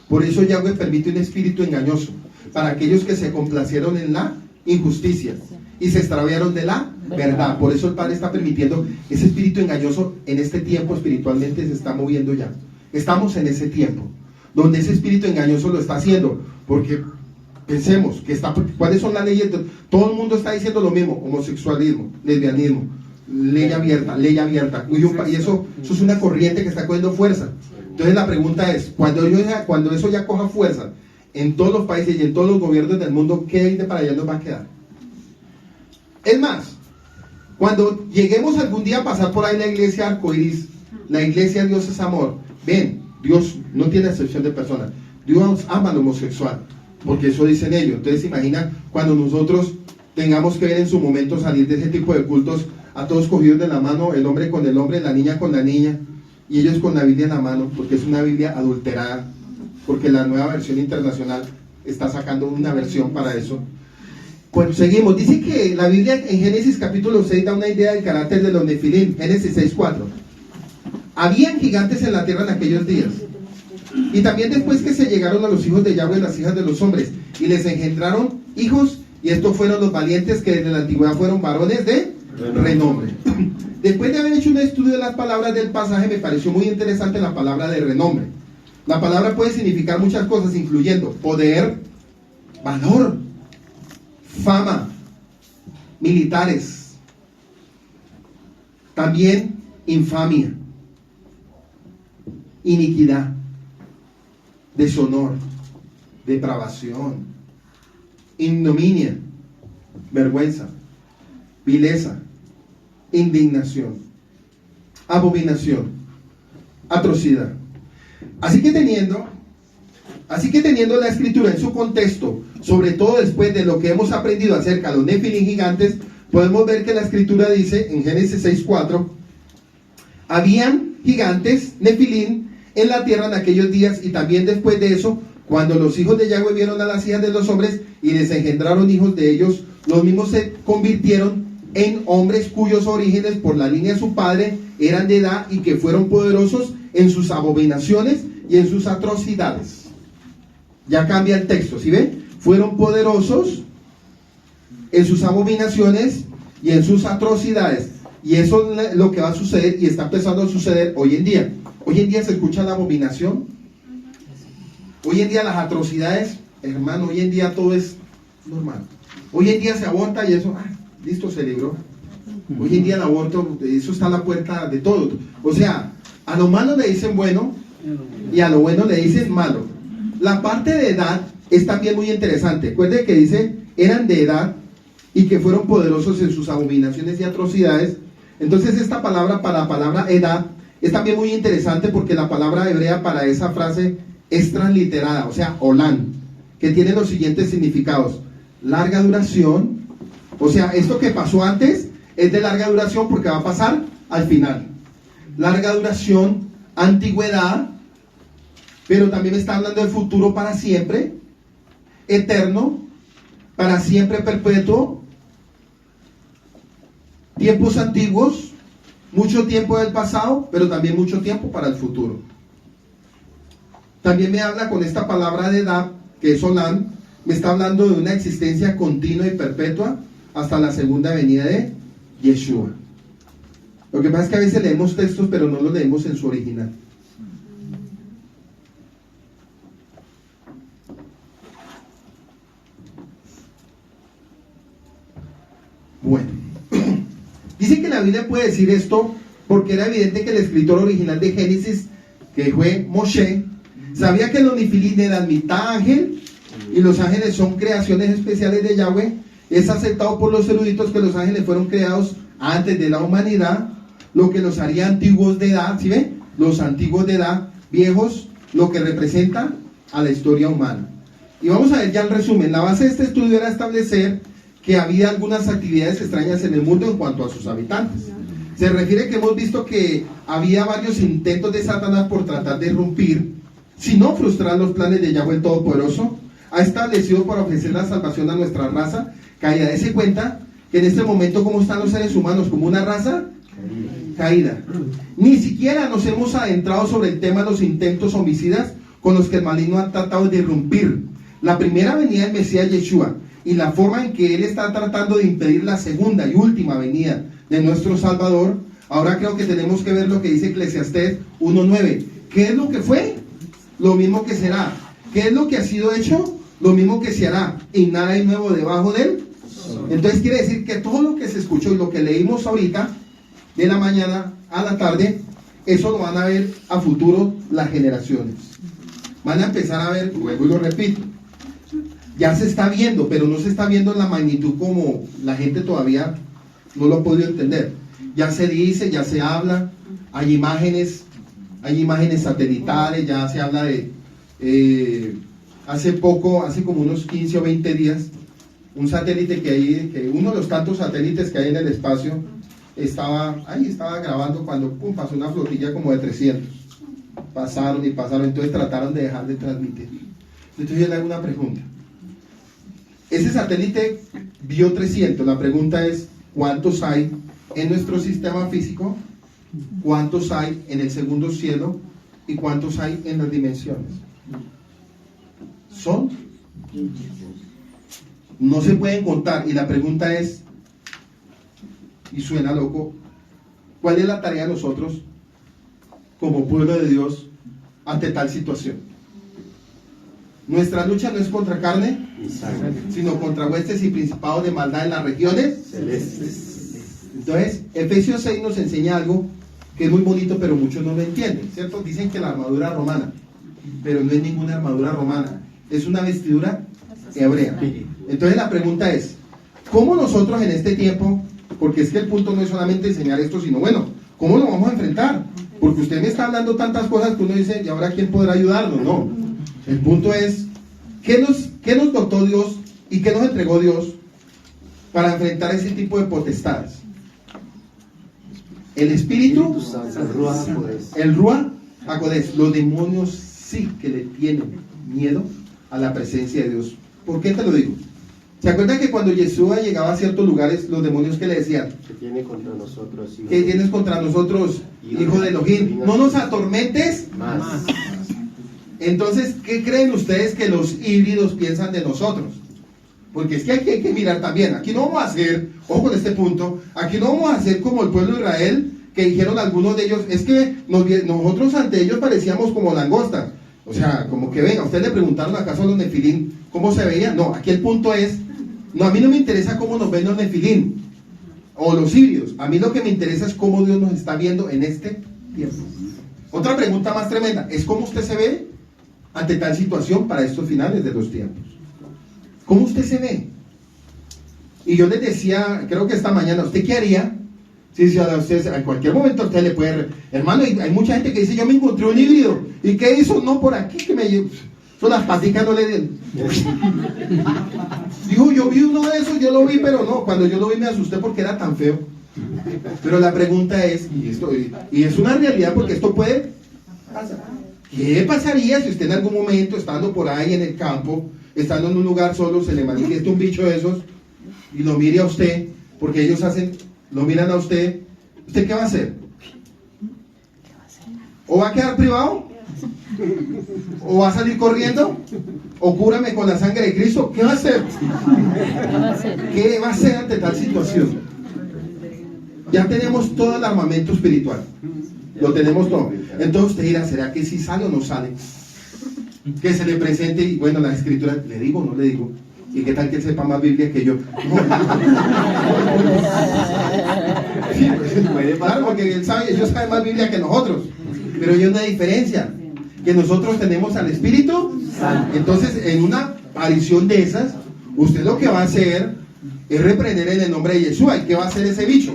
Por eso Yahweh permite un espíritu engañoso para aquellos que se complacieron en la injusticia y se extraviaron de la verdad. Por eso el Padre está permitiendo ese espíritu engañoso. En este tiempo espiritualmente se está moviendo ya. Estamos en ese tiempo donde ese espíritu engañoso lo está haciendo, porque pensemos que ¿cuáles son las leyes? Todo el mundo está diciendo lo mismo: homosexualismo, lesbianismo, ley abierta. Y eso es una corriente que está cogiendo fuerza. Entonces la pregunta es, cuando eso ya coja fuerza en todos los países y en todos los gobiernos del mundo, ¿qué hay de para allá nos va a quedar? Es más, cuando lleguemos algún día a pasar por ahí la iglesia arcoíris, la iglesia Dios es amor, ven, Dios no tiene excepción de personas. Dios ama al homosexual, porque eso dicen ellos. Entonces se imagina cuando nosotros tengamos que ver en su momento salir de ese tipo de cultos, a todos cogidos de la mano, el hombre con el hombre, la niña con la niña, y ellos con la Biblia en la mano, porque es una Biblia adulterada, porque la nueva versión internacional está sacando una versión para eso. Pues seguimos. Dice que la Biblia en Génesis capítulo 6 da una idea del carácter de los Nefilim. Génesis 6:4. Habían gigantes en la tierra en aquellos días, y también después que se llegaron a los hijos de Yahweh las hijas de los hombres, y les engendraron hijos, y estos fueron los valientes que desde la antigüedad fueron varones de renombre. Después de haber hecho un estudio de las palabras del pasaje, me pareció muy interesante la palabra de renombre. La palabra puede significar muchas cosas, incluyendo poder, valor, fama, militares, también infamia, iniquidad, deshonor, depravación, ignominia, vergüenza, vileza, indignación, abominación, atrocidad. Así que teniendo la escritura en su contexto, sobre todo después de lo que hemos aprendido acerca de los Nefilim gigantes, podemos ver que la escritura dice en Génesis 6:4: habían gigantes Nefilim en la tierra en aquellos días, y también después de eso, cuando los hijos de Yahweh vieron a las hijas de los hombres y les engendraron hijos de ellos, los mismos se convirtieron en hombres cuyos orígenes por la línea de su padre eran de edad, y que fueron poderosos en sus abominaciones y en sus atrocidades. Ya cambia el texto, ¿sí ve? Fueron poderosos en sus abominaciones y en sus atrocidades. Y eso es lo que va a suceder, y está empezando a suceder hoy en día. Hoy en día se escucha la abominación. Hoy en día las atrocidades, hermano, hoy en día todo es normal. Hoy en día se aborta y eso, listo, se libró. Hoy en día el aborto, eso está a la puerta de todo. O sea, a lo malo le dicen bueno y a lo bueno le dicen malo. La parte de edad es también muy interesante. Recuerde que dice, eran de edad y que fueron poderosos en sus abominaciones y atrocidades. Entonces esta palabra, para la palabra edad, es también muy interesante, porque la palabra hebrea para esa frase es transliterada, o sea, olán, que tiene los siguientes significados: larga duración, o sea, esto que pasó antes es de larga duración porque va a pasar al final. Larga duración, antigüedad, pero también me está hablando del futuro para siempre, eterno, para siempre perpetuo, tiempos antiguos, mucho tiempo del pasado, pero también mucho tiempo para el futuro. También me habla con esta palabra de edad, que es Olán, me está hablando de una existencia continua y perpetua hasta la segunda venida de Yeshua. Lo que pasa es que a veces leemos textos, pero no los leemos en su original. Bueno, dice que la Biblia puede decir esto porque era evidente que el escritor original de Génesis, que fue Moshe, sabía que los Nefilim eran mitad ángel, y los ángeles son creaciones especiales de Yahweh. Es aceptado por los eruditos que los ángeles fueron creados antes de la humanidad, lo que los haría antiguos de edad, ¿sí ven? Los antiguos de edad, viejos, lo que representa a la historia humana. Y vamos a ver ya el resumen. La base de este estudio era establecer que había algunas actividades extrañas en el mundo en cuanto a sus habitantes. Se refiere que hemos visto que había varios intentos de Satanás por tratar de irrumpir, si no frustrar los planes de Yahweh Todopoderoso. Ha establecido para ofrecer la salvación a nuestra raza caída. Dese cuenta que en este momento, ¿cómo están los seres humanos? Como una raza caída. Ni siquiera nos hemos adentrado sobre el tema de los intentos homicidas con los que el maligno ha tratado de irrumpir la primera venida del Mesías Yeshua y la forma en que él está tratando de impedir la segunda y última venida de nuestro Salvador. Ahora creo que tenemos que ver lo que dice Eclesiastés 1:9. ¿Qué es lo que fue? Lo mismo que será. ¿Qué es lo que ha sido hecho? Lo mismo que se hará. Y nada hay nuevo debajo de él. Entonces quiere decir que todo lo que se escuchó y lo que leímos ahorita, de la mañana a la tarde, eso lo van a ver a futuro las generaciones. Van a empezar a ver, luego y lo repito, ya se está viendo, pero no se está viendo en la magnitud como la gente todavía no lo ha podido entender. Ya se dice, ya se habla, hay imágenes satelitales, ya se habla de, hace poco, hace como unos 15 o 20 días, un satélite que uno de los tantos satélites que hay en el espacio, estaba grabando cuando pasó una flotilla como de 300. Pasaron, entonces trataron de dejar de transmitir. Entonces yo le hago una pregunta. Ese satélite vio 300, la pregunta es, ¿cuántos hay en nuestro sistema físico? ¿Cuántos hay en el segundo cielo? ¿Y cuántos hay en las dimensiones? Son, no se pueden contar. Y la pregunta es, y suena loco, ¿cuál es la tarea de nosotros como pueblo de Dios ante tal situación? Nuestra lucha no es contra carne, sino contra huestes y principados de maldad en las regiones celestes. Entonces, Efesios 6 nos enseña algo que es muy bonito, pero muchos no lo entienden, ¿cierto? Dicen que la armadura romana, pero no es ninguna armadura romana, es una vestidura hebrea. Entonces la pregunta es, ¿cómo nosotros en este tiempo, porque es que el punto no es solamente enseñar esto, sino bueno, ¿cómo lo vamos a enfrentar? Porque usted me está hablando tantas cosas que uno dice, ¿y ahora quién podrá ayudarnos? No, el punto es, ¿qué nos dotó Dios y qué nos entregó Dios para enfrentar ese tipo de potestades? El Espíritu, el Ruach HaKodesh. Los demonios sí que le tienen miedo a la presencia de Dios. ¿Por qué te lo digo? ¿Se acuerdan que cuando Yeshua llegaba a ciertos lugares, los demonios que le decían? ¿Qué tiene contra nosotros? ¿Qué tienes contra nosotros, hijo de Elohim? No nos atormentes más. Entonces, ¿qué creen ustedes que los híbridos piensan de nosotros? Porque es que aquí hay que mirar también. Aquí no vamos a hacer, ojo con este punto, aquí no vamos a hacer como el pueblo de Israel, que dijeron algunos de ellos, es que nosotros ante ellos parecíamos como langostas. O sea, como que venga, ustedes le preguntaron acaso a los Nefilim cómo se veían. No, aquí el punto es, no, a mí no me interesa cómo nos ven los Nefilim o los híbridos. A mí lo que me interesa es cómo Dios nos está viendo en este tiempo. Otra pregunta más tremenda, es cómo usted se ve ante tal situación para estos finales de los tiempos. ¿Cómo usted se ve? Y yo les decía, creo que esta mañana, ¿usted qué haría? Si a usted, en cualquier momento usted le puede... Hermano, hay mucha gente que dice, yo me encontré un híbrido. ¿Y qué hizo? No, por aquí que me... Son las paticas no le den. Dijo, yo vi uno de esos, yo lo vi, pero no. Cuando yo lo vi me asusté porque era tan feo. Pero la pregunta es, y es una realidad porque esto puede pasar. ¿Qué pasaría si usted en algún momento, estando por ahí en el campo, estando en un lugar solo, se le manifiesta un bicho de esos y lo mire a usted, porque ellos lo miran a usted, ¿usted qué va a hacer? ¿O va a quedar privado? ¿O va a salir corriendo? ¿O cúrame con la sangre de Cristo? ¿Qué va a hacer? ¿Qué va a hacer ante tal situación? Ya tenemos todo el armamento espiritual, lo tenemos todo. Entonces usted dirá, ¿será que sí sale o no sale? Que se le presente y bueno, las escrituras, ¿le digo o no le digo? ¿Y qué tal que él sepa más Biblia que yo? Sí, pues, claro, porque ellos saben más Biblia que nosotros. Pero hay una diferencia, que nosotros tenemos al Espíritu Santo. Entonces, en una aparición de esas, usted lo que va a hacer es reprender en el nombre de Yeshua. ¿Y qué va a hacer ese bicho?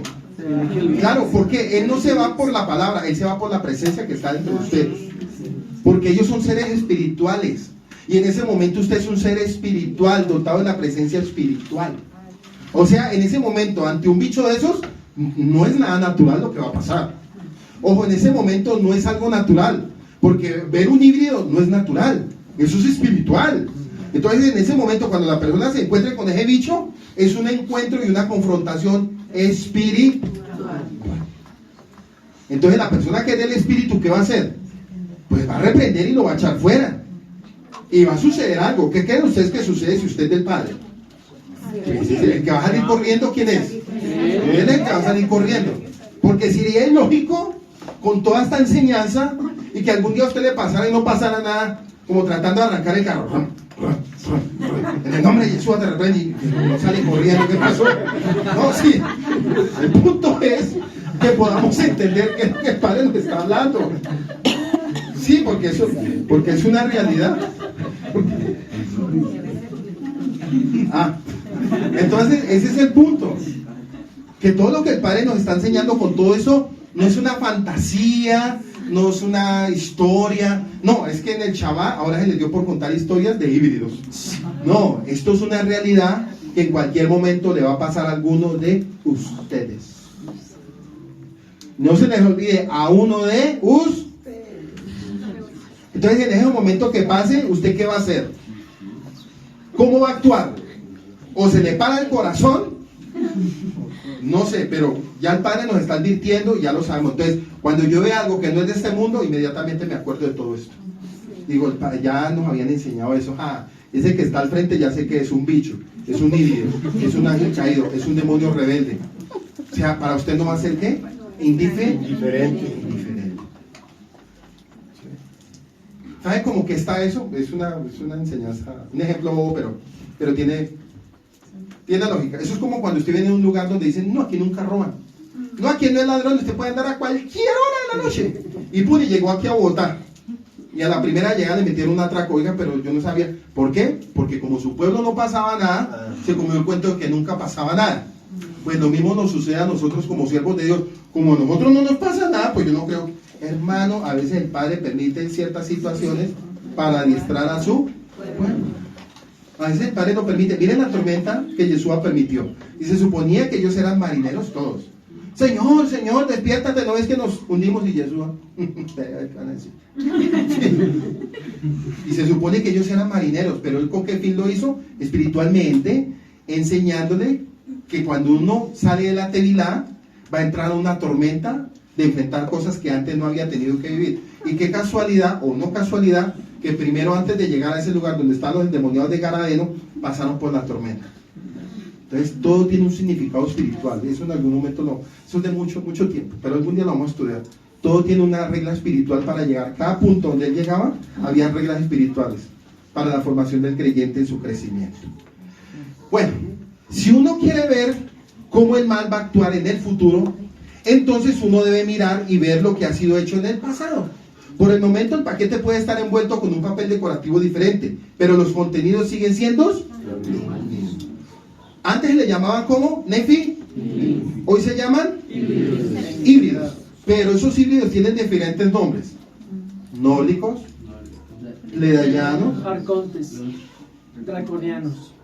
Claro, porque él no se va por la palabra, él se va por la presencia que está dentro de usted. Porque ellos son seres espirituales. Y en ese momento usted es un ser espiritual, dotado de la presencia espiritual. O sea, en ese momento, ante un bicho de esos, no es nada natural lo que va a pasar. Ojo, en ese momento no es algo natural. Porque ver un híbrido no es natural. Eso es espiritual. Entonces, en ese momento, cuando la persona se encuentre con ese bicho, es un encuentro y una confrontación espiritual. Entonces, la persona que es del espíritu, ¿qué va a hacer? Pues va a reprender y lo va a echar fuera. Y va a suceder algo. ¿Qué creen ustedes que sucede si usted es del Padre? El que va a salir corriendo, ¿quién es? Él es el que va a salir corriendo. Porque sería ilógico, con toda esta enseñanza, y que algún día a usted le pasara y no pasara nada, como tratando de arrancar el carro. En el nombre de Jesús te reprende y no sale corriendo. ¿Qué pasó? No, sí. El punto es que podamos entender que el Padre nos está hablando. Sí, porque es una realidad. Entonces ese es el punto, que todo lo que el Padre nos está enseñando con todo eso no es una fantasía, no es una historia, no, es que en el Shabbat ahora se les dio por contar historias de híbridos. No, esto es una realidad que en cualquier momento le va a pasar a alguno de ustedes. No se les olvide, a uno de ustedes. Entonces, en ese momento que pase, ¿usted qué va a hacer? ¿Cómo va a actuar? ¿O se le para el corazón? No sé, pero ya el Padre nos está advirtiendo y ya lo sabemos. Entonces, cuando yo veo algo que no es de este mundo, inmediatamente me acuerdo de todo esto. Digo, el Padre, ya nos habían enseñado eso. Ese que está al frente ya sé que es un bicho, es un híbrido, es un ángel caído, es un demonio rebelde. O sea, para usted no va a ser ¿qué? Indiferente. ¿Sabe cómo que está eso? Es una enseñanza, un ejemplo bobo, pero tiene lógica. Eso es como cuando usted viene a un lugar donde dicen, no, aquí nunca roban. No, aquí no es ladrón, usted puede andar a cualquier hora de la noche. Y pum, y llegó aquí a Bogotá. Y a la primera llegada le metieron un atraco, oiga, pero yo no sabía. ¿Por qué? Porque como su pueblo no pasaba nada, se comió el cuento de que nunca pasaba nada. Pues lo mismo nos sucede a nosotros como siervos de Dios. Como a nosotros no nos pasa nada, pues yo no creo. Hermano, a veces el Padre permite ciertas situaciones para adiestrar a su pueblo. A veces el Padre no permite. Miren la tormenta que Yeshua permitió. Y se suponía que ellos eran marineros todos. Señor, Señor, despiértate, ¿no ves que nos hundimos? Y Yeshua, y se supone que ellos eran marineros, pero él con qué fin lo hizo? Espiritualmente, enseñándole que cuando uno sale de la Tevilá, va a entrar a una tormenta de enfrentar cosas que antes no había tenido que vivir. Y qué casualidad, o no casualidad, que primero antes de llegar a ese lugar donde están los endemoniados de Garadeno, pasaron por la tormenta. Entonces todo tiene un significado espiritual. Eso en algún momento no, eso es de mucho tiempo, pero algún día lo vamos a estudiar. Todo tiene una regla espiritual para llegar. Cada punto donde él llegaba, había reglas espirituales para la formación del creyente en su crecimiento. Bueno, si uno quiere ver cómo el mal va a actuar en el futuro, entonces uno debe mirar y ver lo que ha sido hecho en el pasado. Por el momento el paquete puede estar envuelto con un papel decorativo diferente, pero los contenidos siguen siendo los mismos. Antes se le llamaban como Nefi, hoy se llaman híbridos, pero esos híbridos tienen diferentes nombres: nórdicos, ledayanos, arcontes, draconianos,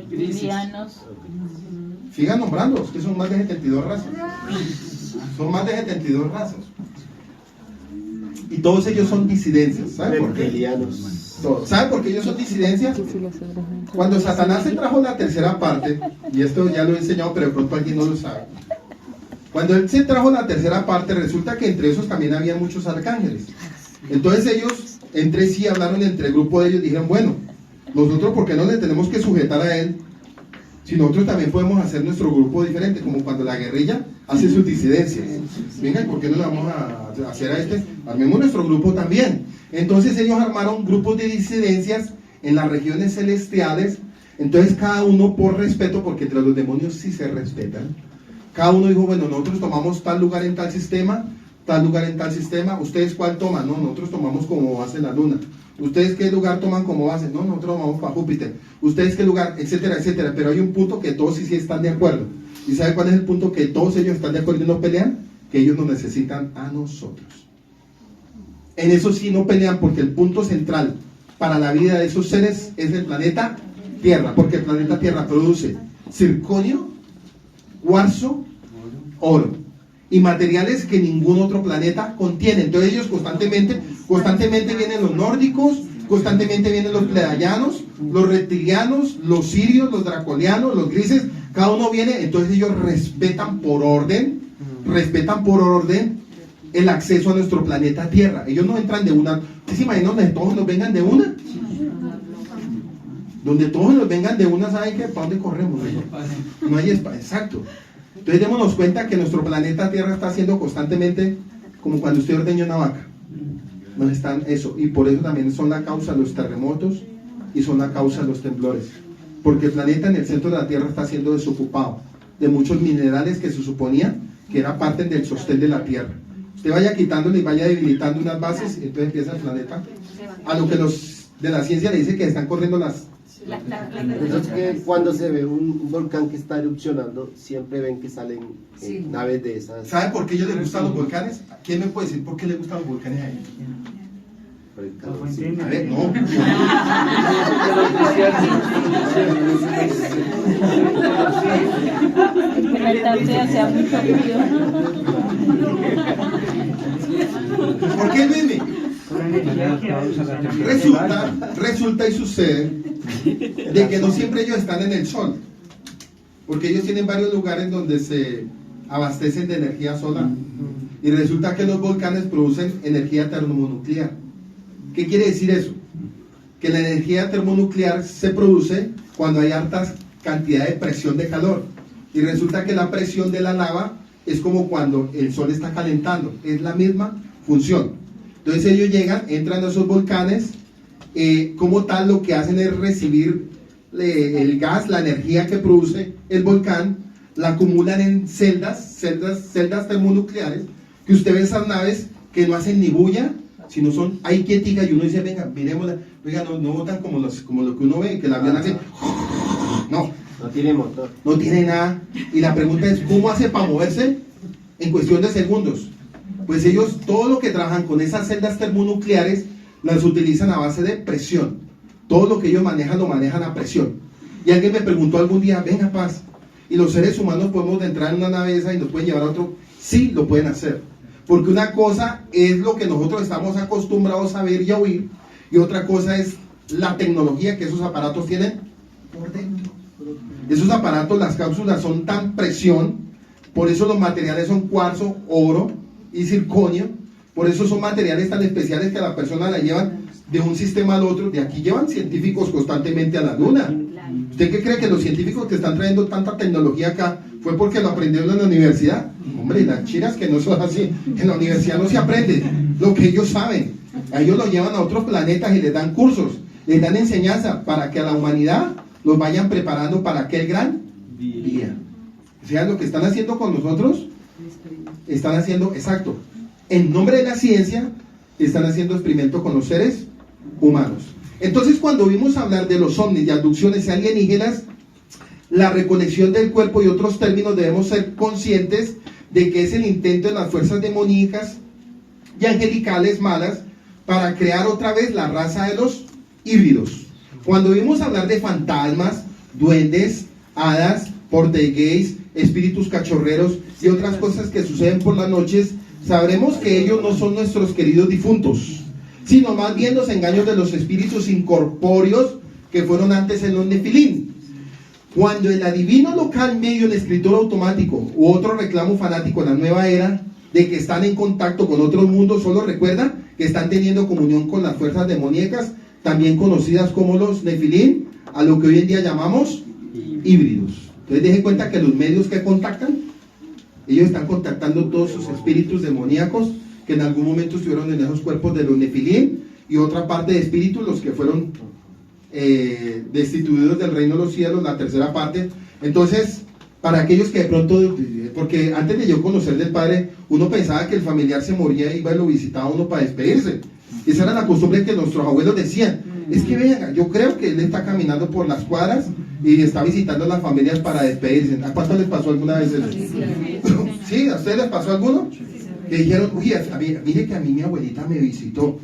Cristianos. sigan nombrando, que son más de 72 razas. Son más de 72 razas. Y todos ellos son disidencias. ¿Saben por qué? ¿Saben por qué ellos son disidencias? Cuando Satanás se trajo la tercera parte, y esto ya lo he enseñado, pero de pronto alguien no lo sabe. Cuando él se trajo la tercera parte, resulta que entre esos también había muchos arcángeles. Entonces ellos entre sí hablaron, entre el grupo de ellos, dijeron, bueno, nosotros ¿por qué no le tenemos que sujetar a él? Si nosotros también podemos hacer nuestro grupo diferente, como cuando la guerrilla hace sus disidencias. Venga, ¿por qué no le vamos a hacer a este? Armemos nuestro grupo también. Entonces ellos armaron grupos de disidencias en las regiones celestiales, Entonces cada uno por respeto, porque entre los demonios sí se respetan, cada uno dijo, bueno, nosotros tomamos tal lugar en tal sistema, ¿ustedes cuál toman? No, nosotros tomamos como base la luna. ¿Ustedes qué lugar toman como base? No, nosotros tomamos para Júpiter. ¿Ustedes qué lugar? Etcétera, etcétera. Pero hay un punto que todos sí están de acuerdo. ¿Y sabe cuál es el punto que todos ellos están de acuerdo y no pelean? Que ellos nos necesitan a nosotros. En eso sí no pelean, porque el punto central para la vida de esos seres es el planeta Tierra, porque el planeta Tierra produce circonio, cuarzo, oro y materiales que ningún otro planeta contiene. Entonces ellos constantemente vienen los nórdicos, constantemente vienen los pleiadianos, los reptilianos, los sirios, los draconianos, los grises, cada uno viene. Entonces ellos respetan por orden el acceso a nuestro planeta Tierra. Ellos no entran de una. ¿Ustedes se imaginan donde todos nos vengan de una? Donde todos nos vengan de una, ¿saben qué? ¿Para dónde corremos? No hay espacio, exacto. Entonces démonos cuenta que nuestro planeta Tierra está haciendo constantemente como cuando usted ordeña una vaca. No están eso, y por eso también son la causa los terremotos y son la causa los temblores. Porque el planeta en el centro de la Tierra está siendo desocupado de muchos minerales que se suponía que era parte del sostén de la Tierra. Usted vaya quitándole y vaya debilitando unas bases, y entonces empieza el planeta. A lo que los de la ciencia le dice que están corriendo las... Entonces que cuando se ve un volcán que está erupcionando, siempre ven que salen naves de esas. ¿Sabe por qué a ellos les gustan los volcanes? ¿Quién me puede decir por qué les gustan los volcanes a ellos? Por el calor, Sí. A ver, no. Que la Antártida sea muy frío. ¿Por qué, Luis? Resulta y sucede de que no siempre ellos están en el sol, porque ellos tienen varios lugares donde se abastecen de energía solar, y resulta que los volcanes producen energía termonuclear. ¿Qué quiere decir eso? Que la energía termonuclear se produce cuando hay alta cantidad de presión de calor, y resulta que la presión de la lava es como cuando el sol está calentando, es la misma función. Entonces ellos llegan, entran a esos volcanes, como tal lo que hacen es recibir el gas, la energía que produce el volcán, la acumulan en celdas termonucleares, que usted ve esas naves que no hacen ni bulla, sino son ahí quieticas, y uno dice, venga, miremosla, oiga, no botan como lo que uno ve, que el avión hace, no tiene motor, no tiene nada. Y la pregunta es, ¿cómo hace para moverse en cuestión de segundos? Pues ellos, todo lo que trabajan con esas celdas termonucleares, las utilizan a base de presión. Todo lo que ellos manejan, lo manejan a presión. Y alguien me preguntó algún día, venga, Paz, ¿y los seres humanos podemos entrar en una nave esa y nos pueden llevar a otro? Sí, lo pueden hacer. Porque una cosa es lo que nosotros estamos acostumbrados a ver y a oír, y otra cosa es la tecnología que esos aparatos tienen por dentro. Esos aparatos, las cápsulas son tan presión, por eso los materiales son cuarzo, oro y circonio, por eso son materiales tan especiales que a la persona la llevan de un sistema al otro. De aquí llevan científicos constantemente a la luna. ¿Usted qué cree que los científicos que están trayendo tanta tecnología acá fue porque lo aprendieron en la universidad? Hombre, las chinas que no son así, en la universidad no se aprende lo que ellos saben. A ellos lo llevan a otros planetas y les dan cursos, les dan enseñanza para que a la humanidad los vayan preparando para aquel gran día. O sea, lo que están haciendo con nosotros, están haciendo, exacto, en nombre de la ciencia, están haciendo experimento con los seres humanos. Entonces, cuando vimos hablar de los ovnis y abducciones alienígenas, la reconexión del cuerpo y otros términos, debemos ser conscientes de que es el intento de las fuerzas demoníacas y angelicales malas para crear otra vez la raza de los híbridos. Cuando vimos hablar de fantasmas, duendes, hadas, portegués, espíritus cachorreros y otras cosas que suceden por las noches, sabremos que ellos no son nuestros queridos difuntos, sino más bien los engaños de los espíritus incorpóreos que fueron antes en los Nefilín. Cuando el adivino local, medio el escritor automático u otro reclamo fanático en la nueva era de que están en contacto con otros mundos, solo recuerda que están teniendo comunión con las fuerzas demoníacas, también conocidas como los Nefilín, a lo que hoy en día llamamos híbridos. Entonces dejen cuenta que los medios que contactan, ellos están contactando todos sus espíritus demoníacos que en algún momento estuvieron en esos cuerpos de los Nefilín, y otra parte de espíritus, los que fueron destituidos del reino de los cielos, la tercera parte. Entonces, para aquellos que de pronto, porque antes de yo conocer del Padre, uno pensaba que el familiar se moría y iba y lo visitaba a uno para despedirse. Esa era la costumbre que nuestros abuelos decían. Es que vean, yo creo que él está caminando por las cuadras y está visitando a las familias para despedirse. ¿A cuánto les pasó alguna vez eso? ¿Sí? ¿A ustedes les pasó alguno? Que dijeron, uy, mire que a mí mi abuelita me visitó.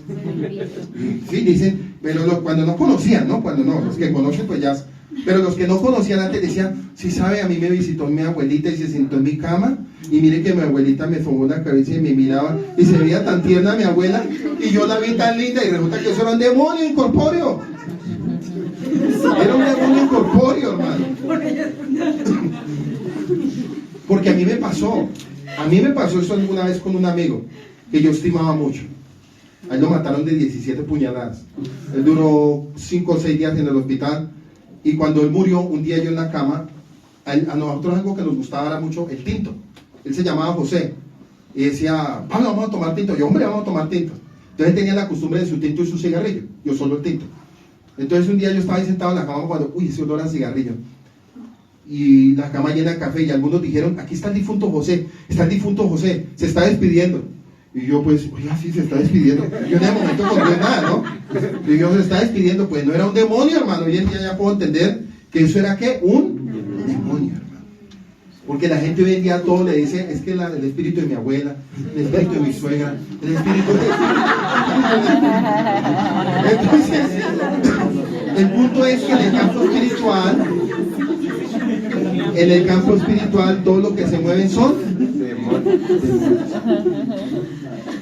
Sí, dicen, pero cuando no conocían, ¿no? Cuando no, los que conocen pues ya. Pero los que no conocían antes decían, sí sabe, a mí me visitó mi abuelita y se sentó en mi cama y mire que mi abuelita me sobó la cabeza y me miraba y se veía tan tierna mi abuela y yo la vi tan linda y resulta que eso era un demonio incorpóreo. Era un demonio incorpóreo, hermano. Porque a mí me pasó eso alguna vez con un amigo que yo estimaba mucho. A él lo mataron de 17 puñaladas. Él duró 5 o 6 días en el hospital. Y cuando él murió, un día yo en la cama, a nosotros algo que nos gustaba era mucho el tinto. Él se llamaba José. Y decía, Pablo, vamos a tomar tinto. Yo, hombre, vamos a tomar tinto. Entonces él tenía la costumbre de su tinto y su cigarrillo. Yo solo el tinto. Entonces un día yo estaba ahí sentado en la cama cuando, uy, ese olor a cigarrillo. Y la cama llena de café. Y algunos dijeron, aquí está el difunto José. Está el difunto José. Se está despidiendo. Y yo pues, oye, sí, se está despidiendo. Yo en ese momento no compré nada, ¿no? Y yo, se está despidiendo, pues no era un demonio, hermano. Hoy en día ya puedo entender que eso era, ¿qué? Un demonio, hermano. Porque la gente hoy en día todo le dice, es que el espíritu de mi abuela, el espíritu de mi suegra, el espíritu de... Entonces, el punto es que en el campo espiritual, todo lo que se mueven son demonios.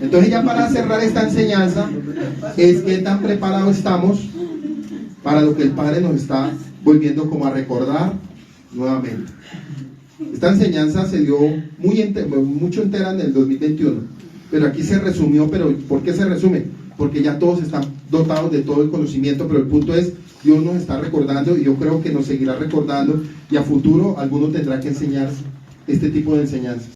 Entonces, ya para cerrar esta enseñanza, es que tan preparados estamos para lo que el Padre nos está volviendo como a recordar nuevamente. Esta enseñanza se dio mucho entera en el 2021, pero aquí se resumió. ¿Pero por qué se resume? Porque ya todos están dotados de todo el conocimiento, pero el punto es, Dios nos está recordando y yo creo que nos seguirá recordando, y a futuro alguno tendrá que enseñar este tipo de enseñanzas.